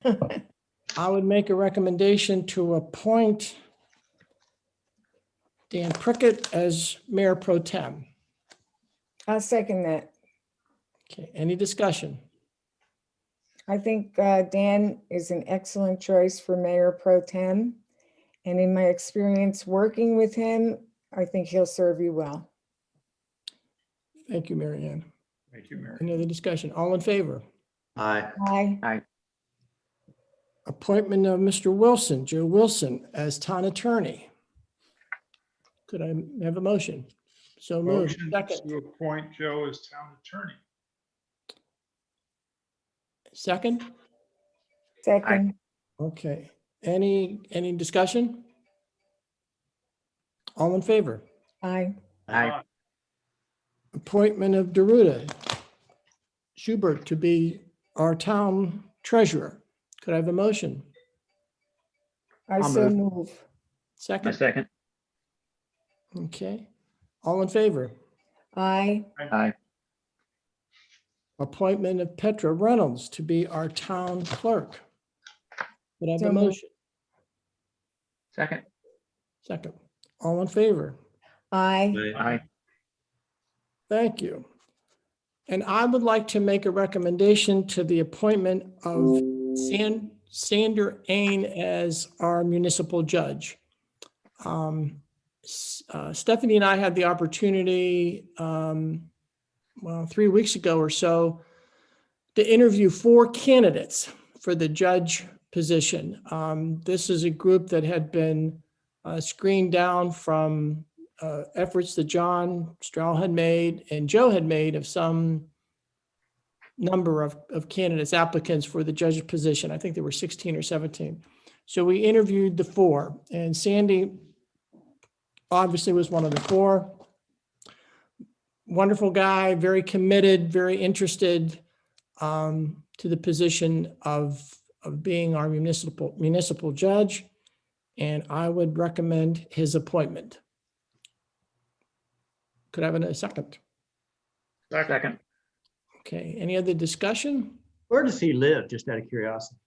I would make a recommendation to appoint Dan Prickett as Mayor Pro Tem.
I'll second that.
Okay, any discussion?
I think Dan is an excellent choice for Mayor Pro Tem. And in my experience working with him, I think he'll serve you well.
Thank you, Mary Ann.
Thank you, Mary.
Any other discussion? All in favor?
Aye.
Aye.
Appointment of Mr. Wilson, Joe Wilson, as town attorney. Could I have a motion? So moved.
Motion
Second,
to appoint Joe as town attorney.
second?
Second.
Okay. Any discussion? All in favor?
Aye.
Aye.
Appointment of Deruta Schubert to be our town treasurer. Could I have a motion?
I
I'll
so
move.
move.
A
Second?
second.
Okay. All in favor?
Aye.
Aye.
Appointment of Petra Reynolds to be our town clerk. Could I have a
So moved.
motion?
Second.
Second. All in favor?
Aye.
Aye.
Thank you. And I would like to make a recommendation to the appointment of Sander Ain as our municipal judge. Stephanie and I had the opportunity, 3 weeks ago or so, to interview 4 candidates for the judge position. This is a group that had been screened down from efforts that John Strahl had made and Joe had made of some number of candidates, applicants for the judge position. I think there were 16 or 17. So we interviewed the 4, and Sandy obviously was one of the 4. Wonderful guy, very committed, very interested to the position of being our municipal judge. And I would recommend his appointment. Could I have a second?
Second.
Okay, any other discussion?
Where does he live, just out of curiosity?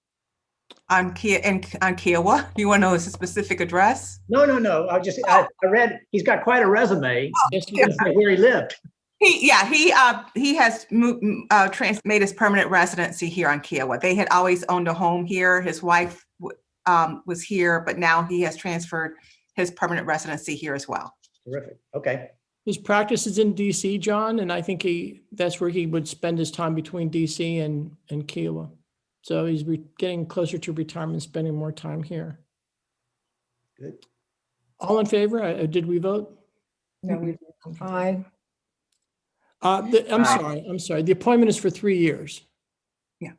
On Kiowa. You want to know his specific address?
No. I read, he's got quite a resume.
Yes,
He didn't say where he lived.
He has moved, made his permanent residency here on Kiowa. They had always owned a home here. His wife was here, but now he has transferred his permanent residency here as well.
Terrific. Okay.
his practice is in DC, John, and I think that's where he would spend his time between DC and Kiowa. So he's getting closer to retirement, spending more time here.
Good.
All in favor? Did we vote?
No, we, aye.
I'm sorry. The appointment is for 3 years.
Yeah.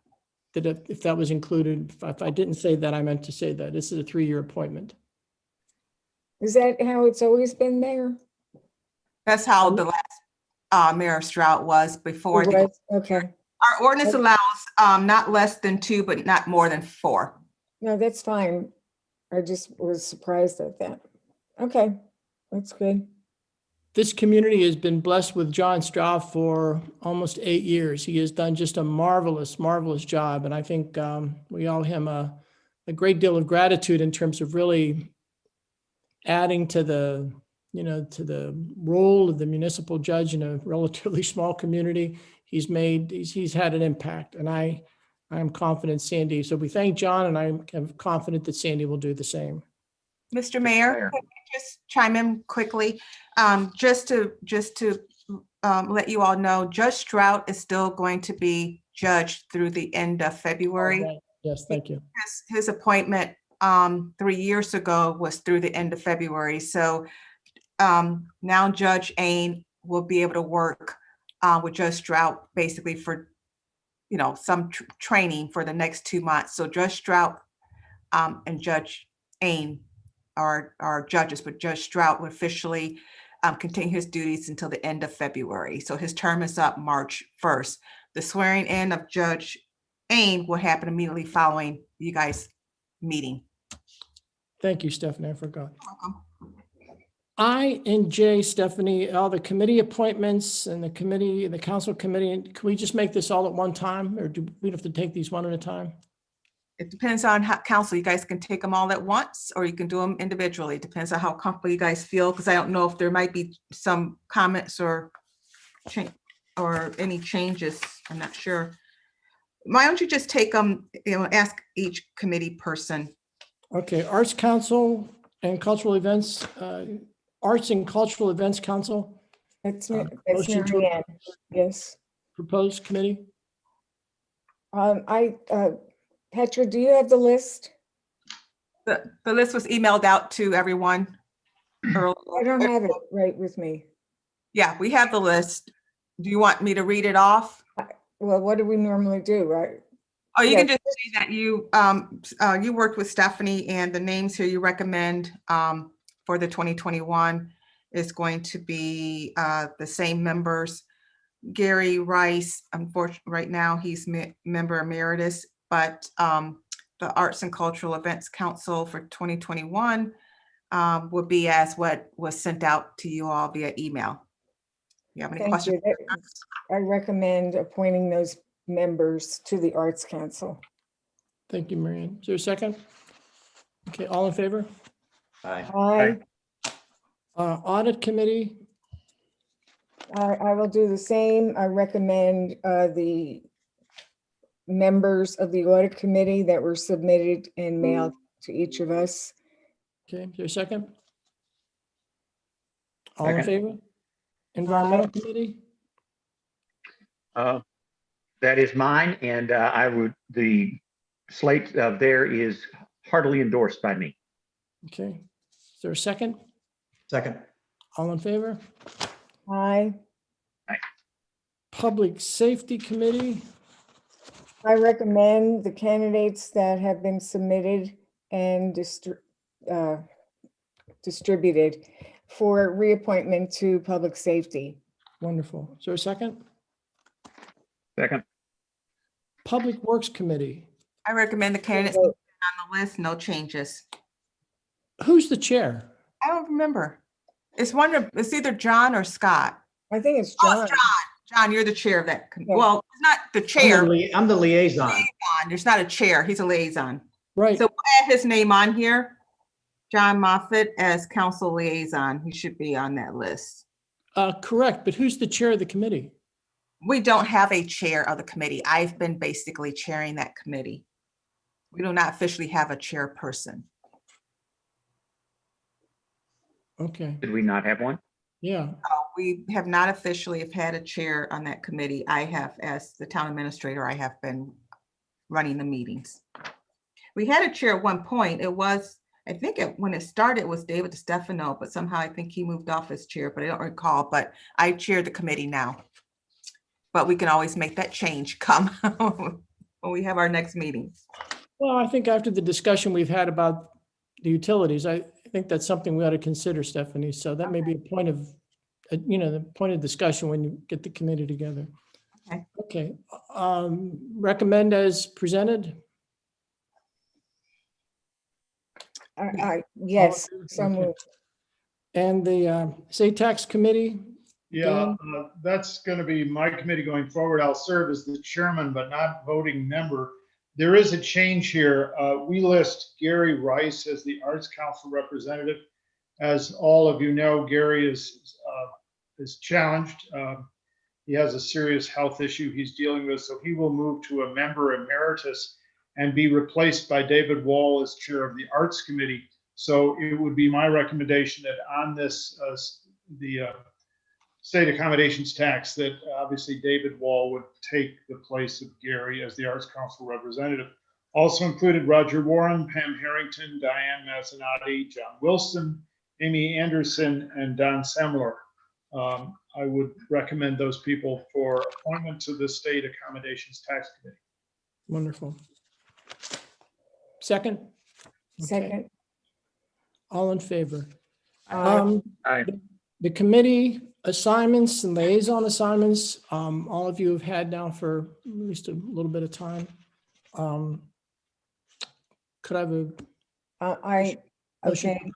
That if that was included, if I didn't say that, I meant to say that. This is a 3-year appointment.
Is that how it's always been there?
That's how the last Mayor Strout was before.
It was? Okay.
Our ordinance allows not less than 2, but not more than 4.
No, that's fine. I just was surprised at that. Okay, that's good.
This community has been blessed with John Stroud for almost 8 years. He has done just a marvelous, marvelous job. And I think we owe him a great deal of gratitude in terms of really adding to the, to the role of the municipal judge in a relatively small community. He's had an impact, and I am confident Sandy. So we thank John, and I'm confident that Sandy will do the same.
Mr. Mayor, can I just chime in quickly? Just to let you all know, Judge Strout is still going to be judged through the end of February.
Right. Yes, thank you.
His appointment 3 years ago was through the end of February. So now Judge Ain will be able to work with Judge Strout basically for, some training for the next 2 months. So Judge Strout and Judge Ain are judges, but Judge Strout will officially continue his duties until the end of February. So his term is up March 1st. The swearing in of Judge Ain will happen immediately following you guys meeting.
Thank you, Stephanie. I forgot. I and J, Stephanie, all the committee appointments and the council committee, can we just make this all at one time, or do we have to take these one at a time?
It depends on how council, you guys can take them all at once, or you can do them individually. It depends on how comfortable you guys feel, because I don't know if there might be some comments or any changes. I'm not sure. Why don't you just take them, ask each committee person.
Okay, Arts Council and Cultural Events, Arts and Cultural Events Council,
That's
motion to-
Mary Ann. Yes.
proposed committee.
Petra, do you have the list?
The list was emailed out to everyone earlier.
I don't have it right with me.
Yeah, we have the list. Do you want me to read it off?
Well, what do we normally do, right?
Oh, you
Yeah.
can just say that you worked with Stephanie, and the names here you recommend for the 2021 is going to be the same members. Gary Rice, unfortunately, right now he's member emeritus, but the Arts and Cultural Events Council for 2021 will be as what was sent out to you all via email. You have any
Thank
questions?
you. I recommend appointing those members to the Arts Council.
Thank you, Marianne. Is there a second? Okay, all in favor?
Aye.
Audit Committee,
I will do the same. I recommend the members of the Audit Committee that were submitted and mailed to each of us.
okay, is there a second? All in
Second.
favor? Environmental Committee,
That is mine, and the slate there is heartily endorsed by me.
okay. Is there a second?
Second.
All in favor?
Aye.
Public Safety Committee,
I recommend the candidates that have been submitted and distributed for reappointment to Public Safety.
wonderful. Is there a second?
Second.
Public Works Committee,
I recommend the candidates on the list, no changes.
who's the chair?
I don't remember. It's either John or Scott.
I think it's
Oh,
John.
it's John. John, you're the chair of that.
Yeah.
Well, it's not the chair.
I'm the liaison.
Liaison. There's not a chair. He's a liaison.
Right,
So we'll add his name on here. John Moffett as council liaison. He should be on that list.
correct, but who's the chair of the committee?
We don't have a chair of the committee. I've been basically chairing that committee. We do not officially have a chairperson.
Okay,
Did we not have one?
yeah,
We have not officially have had a chair on that committee. I have, as the town administrator, I have been running the meetings. We had a chair at one point. It was, I think when it started, it was David DeStefano, but somehow I think he moved off as chair, but I don't recall, but I chair the committee now. But we can always make that change come when we have our next meeting.
well, I think after the discussion we've had about the utilities, think that's something we ought to consider, Stephanie. So that may be a point of, the point of discussion when you get the committee together.
Okay.
Okay, recommend as presented?
Yes,
All in favor?
so
Okay.
moved.
And the state tax committee?
Yeah,
Dan?
that's going to be my committee going forward. I'll serve as the chairman, but not voting member. There is a change here. We list Gary Rice as the Arts Council representative. As all of you know, Gary is challenged. He has a serious health issue he's dealing with, so he will move to a member emeritus and be replaced by David Wall as chair of the Arts Committee. So it would be my recommendation that on this, the state accommodations tax, that obviously David Wall would take the place of Gary as the Arts Council representative. Also included Roger Warren, Pam Harrington, Diane Mazzanotti, John Wilson, Amy Anderson, and Don Semler. I would recommend those people for appointment to the State Accommodations Tax Committee.
Wonderful. Second? Okay.
Second.
All in favor?
Aye.
The committee assignments and liaison assignments, all of you have had now for at least a little bit of time. Could I have a motion?
Okay.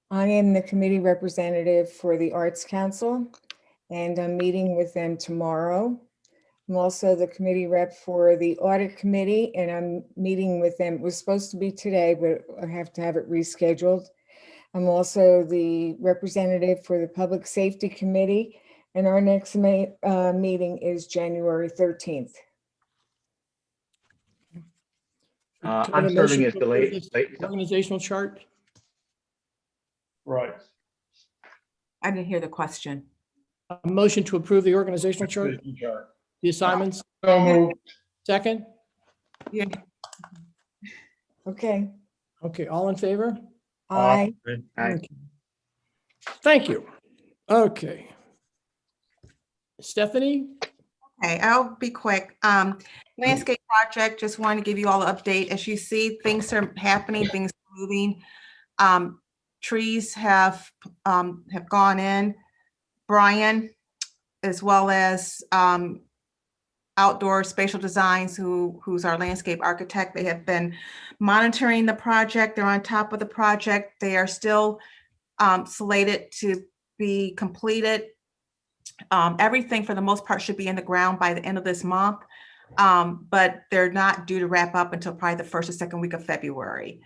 I am the committee representative for the Arts Council, and I'm meeting with them tomorrow. I'm also the committee rep for the Audit Committee, and I'm meeting with them. It was supposed to be today, but I have to have it rescheduled. I'm also the representative for the Public Safety Committee, and our next meeting is January 13th.
Could I have
I'm
a
serving
motion
as
to
the
approve this
late.
organizational chart?
Right.
I didn't hear the question.
A motion to approve the organizational chart, the assignments?
So moved.
Second?
Yeah.
Okay.
Okay, all in favor?
Aye.
Aye.
Okay. Thank you. Okay. Stephanie?
Okay, I'll be quick. Landscape project, just want to give you all an update. As you see, things are happening, things are moving. Trees have gone in. Brian, as well as Outdoor Spatial Designs, who's our landscape architect, they have been monitoring the project. They're on top of the project. They are still slated to be completed. Everything for the most part should be in the ground by the end of this month, but they're not due to wrap up until probably the first or second week of February.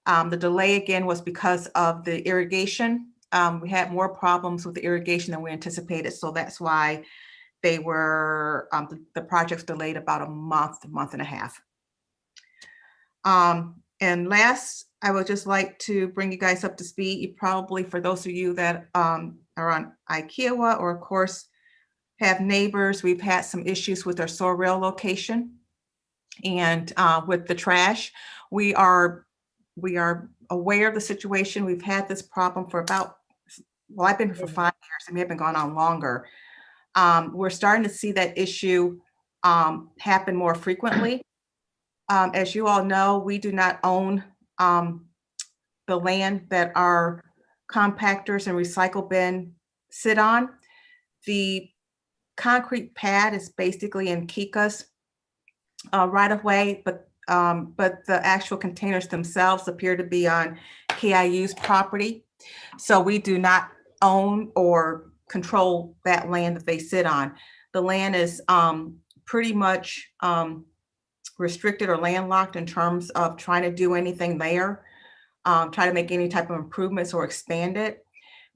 The delay again was because of the irrigation. We had more problems with the irrigation than we anticipated, so that's why they were, the project's delayed about a month and a half. And last, I would just like to bring you guys up to speed. You probably, for those of you that are on Ikeawa or of course have neighbors, we've had some issues with our rail location and with the trash. We are aware of the situation. We've had this problem for about, well, I've been here for 5 years. It may have been going on longer. We're starting to see that issue happen more frequently. As you all know, we do not own the land that our compactors and recycle bin sit on. The concrete pad is basically in Kika's right of way, but the actual containers themselves appear to be on KIU's property. So we do not own or control that land that they sit on. The land is pretty much restricted or landlocked in terms of trying to do anything there, try to make any type of improvements or expand it.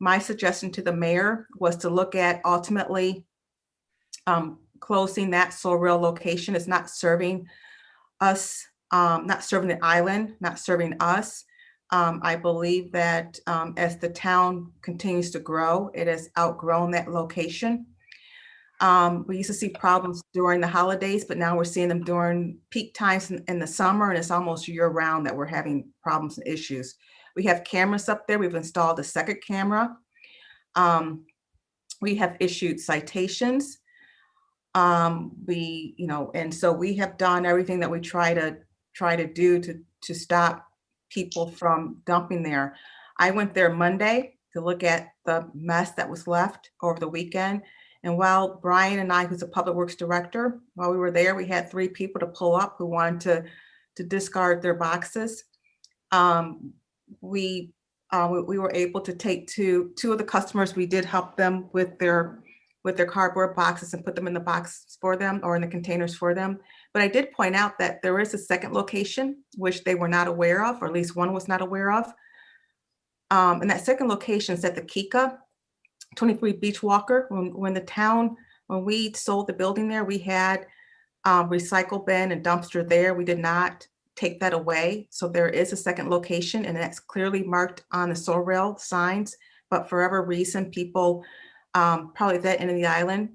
My suggestion to the mayor was to look at ultimately closing that soil rail location. It's not serving us, not serving the island, not serving us. I believe that as the town continues to grow, it has outgrown that location. We used to see problems during the holidays, but now we're seeing them during peak times in the summer, and it's almost year round that we're having problems and issues. We have cameras up there. We've installed a second camera. We have issued citations. And so we have done everything that we try to do to stop people from dumping there. I went there Monday to look at the mess that was left over the weekend. And while Brian and I, who's a public works director, while we were there, we had 3 people to pull up who wanted to discard their boxes. We were able to take two of the customers. We did help them with their cardboard boxes and put them in the box for them or in the containers for them. But I did point out that there is a second location, which they were not aware of, or at least one was not aware of. And that second location is at the Kika 23 Beach Walker. When we sold the building there, we had recycle bin and dumpster there. We did not take that away. So there is a second location, and that's clearly marked on the Sorrel signs. But for whatever reason, people probably at that end of the island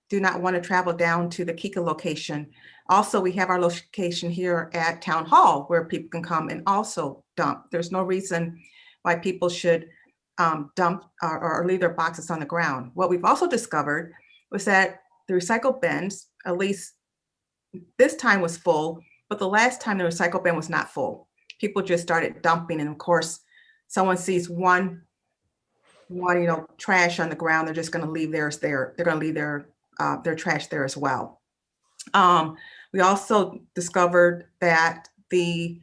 do not want to travel down to the Kika location. Also, we have our location here at Town Hall where people can come and also dump. There's no reason why people should dump or leave their boxes on the ground. What we've also discovered was that the recycle bins, at least this time, was full, but the last time the recycle bin was not full. People just started dumping, and of course, someone sees one trash on the ground, they're just going to leave theirs there. They're going to leave their trash there as well. We also discovered that the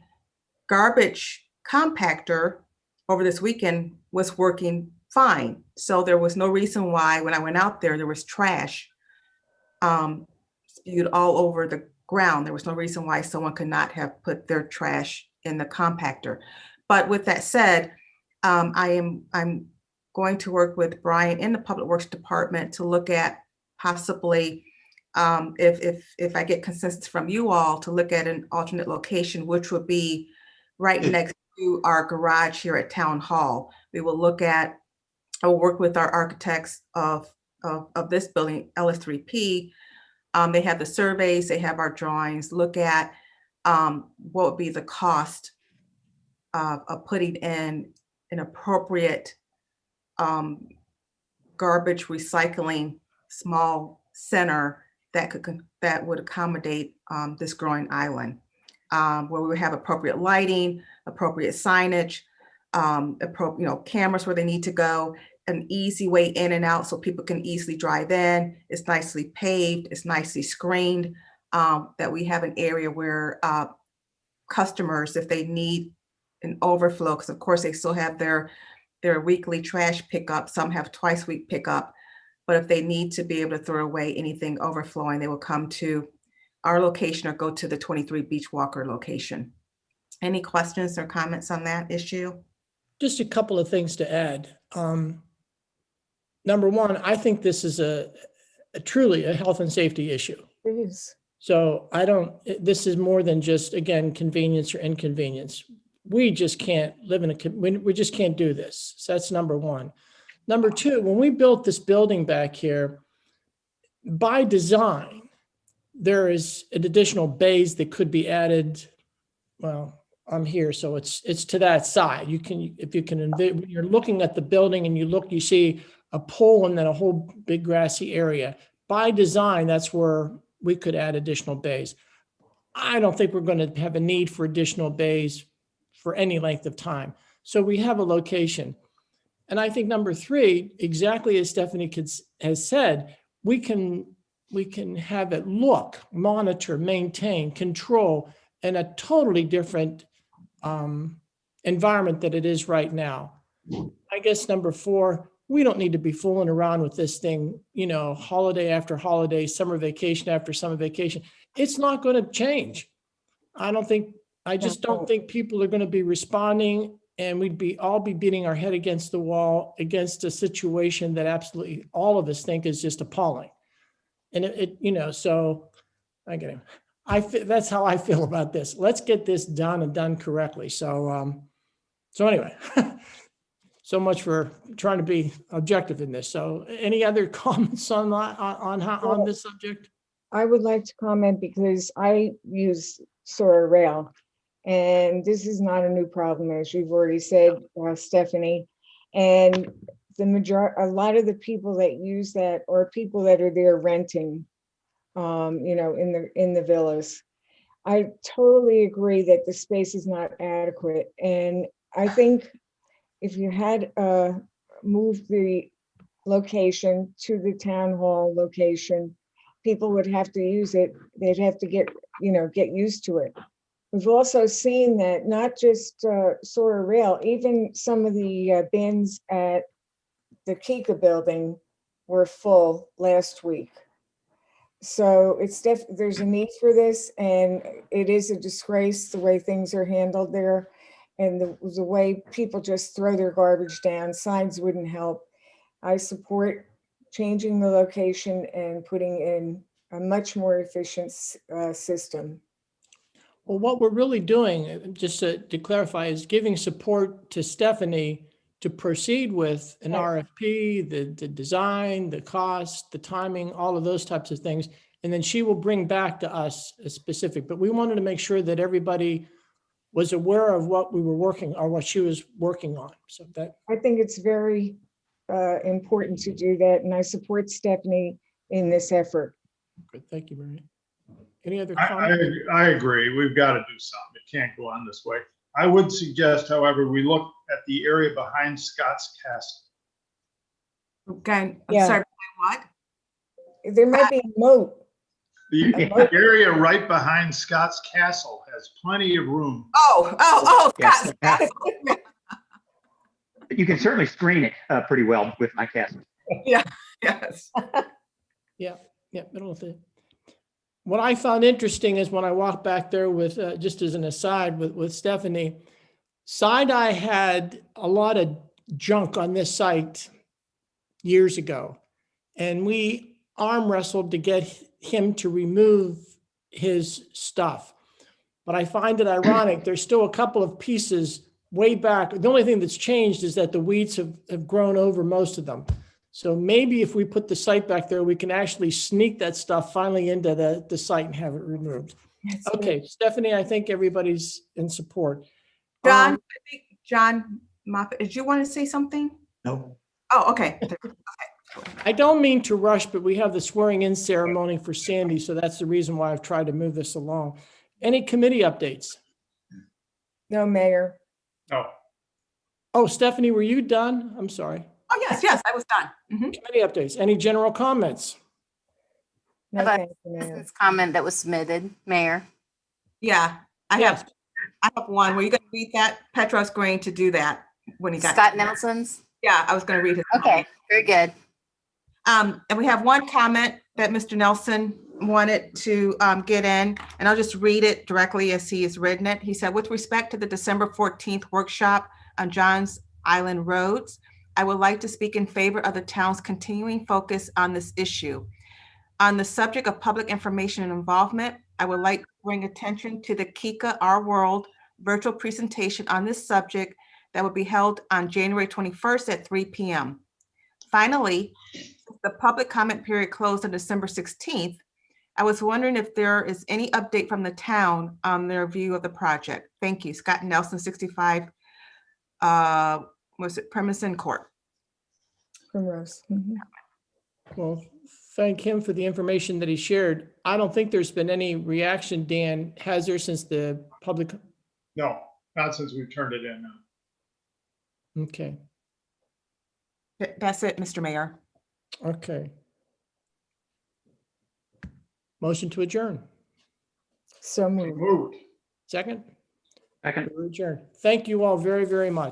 garbage compactor over this weekend was working fine. So there was no reason why, when I went out there was trash spewed all over the ground. There was no reason why someone could not have put their trash in the compactor. But with that said, I'm going to work with Brian in the Public Works Department to look at possibly, if I get consensus from you all, to look at an alternate location, which would be right next to our garage here at Town Hall. We will look at, I will work with our architects of this building, LS3P. They have the surveys, they have our drawings, look at what would be the cost of putting in an appropriate garbage recycling small center that would accommodate this growing island, where we would have appropriate lighting, appropriate signage, cameras where they need to go, an easy way in and out so people can easily drive in. It's nicely paved, it's nicely screened, that we have an area where customers, if they need an overflow, because of course they still have their weekly trash pickup, some have twice week pickup, but if they need to be able to throw away anything overflowing, they will come to our location or go to the 23 Beach Walker location. Any questions or comments on that issue?
Just a couple of things to add. Number one, I think this is a truly a health and safety issue.
It is.
So this is more than just, again, convenience or inconvenience. We just can't live we just can't do this. So that's number one. Number two, when we built this building back here, by design, there is an additional bays that could be added. Well, I'm here, so it's to that side. When you're looking at the building and you see a pole and then a whole big grassy area. By design, that's where we could add additional bays. I don't think we're going to have a need for additional bays for any length of time. So we have a location. And I think number three, exactly as Stephanie has said, we can have it look, monitor, maintain, control in a totally different environment that it is right now. I guess number four, we don't need to be fooling around with this thing, holiday after holiday, summer vacation after summer vacation. It's not going to change. I just don't think people are going to be responding, and we'd all be beating our head against the wall against a situation that absolutely all of us think is just appalling. And so I get it. That's how I feel about this. Let's get this done and done correctly. So anyway, so much for trying to be objective in this. So any other comments on this subject?
I would like to comment because I use Sora Rail, and this is not a new problem, as you've already said, Stephanie. And a lot of the people that use that are people that are there renting, in the villas. I totally agree that the space is not adequate. And I think if you had moved the location to the town hall location, people would have to use it. They'd have to get used to it. We've also seen that not just Sora Rail, even some of the bins at the Kika building were full last week. So there's a need for this, and it is a disgrace the way things are handled there. And the way people just throw their garbage down, signs wouldn't help. I support changing the location and putting in a much more efficient system.
Well, what we're really doing, just to clarify, is giving support to Stephanie to proceed with an
Right.
RFP, the design, the cost, the timing, all of those types of things. And then she will bring back to us a specific, but we wanted to make sure that everybody was aware of what we were working or what she was working on. So that,
I think it's very important to do that, and I support Stephanie in this effort.
good. Thank you, Maria. Any other
I,
comments?
I agree. We've got to do something. It can't go on this way. I would suggest, however, we look at the area behind Scott's Castle.
Again, I'm
Yeah.
sorry, what?
There might be a moat.
The area right behind Scott's Castle has plenty of room.
Oh,
Yes.
Scott.
You can certainly screen it pretty well with my castle.
Yes.
Yeah, middle of it. What I found interesting is when I walked back there with, just as an aside with Stephanie, Side-Eye had a lot of junk on this site years ago. And we arm wrestled to get him to remove his stuff. But I find it ironic, there's still a couple of pieces way back. The only thing that's changed is that the weeds have grown over most of them. So maybe if we put the site back there, we can actually sneak that stuff finally into the site and have it removed.
That's
Okay, Stephanie, I think everybody's in support.
John, I think John Moffett, did you want to say something?
No.
Oh, okay.
I don't mean to rush, but we have the swearing in ceremony for Sandy, so that's the reason why I've tried to move this along. Any committee updates?
No, Mayor.
No.
Oh, Stephanie, were you done? I'm sorry.
Oh, yes, I was done. Mhm.
Committee updates. Any general comments?
No,
About
thank you, Mayor.
Citizens comment that was submitted, Mayor.
Yeah, I
Yes.
have one. Were you going to read that? Petra's going to do that when he got.
Scott Nelson's.
Yeah, I was going to read his.
Okay, very good.
And we have one comment that Mr. Nelson wanted to get in, and I'll just read it directly as he has written it. He said, with respect to the December 14th workshop on Johns Island roads, I would like to speak in favor of the town's continuing focus on this issue. On the subject of public information and involvement, I would like to bring attention to the Kika Our World virtual presentation on this subject that will be held on January 21st at 3 p.m. Finally, the public comment period closed on December 16th. I was wondering if there is any update from the town on their view of the project. Thank you. Scott Nelson, 65, was it Premison Court?
Primrose. Mhm.
Well, thank him for the information that he shared. I don't think there's been any reaction, Dan, has there, since the public?
No, not since we've turned it in. No.
Okay,
That's it, Mr. Mayor.
okay. Motion to adjourn.
So moved.
Moved.
Second?
Second.
We're adjourned. Thank you all very, very much.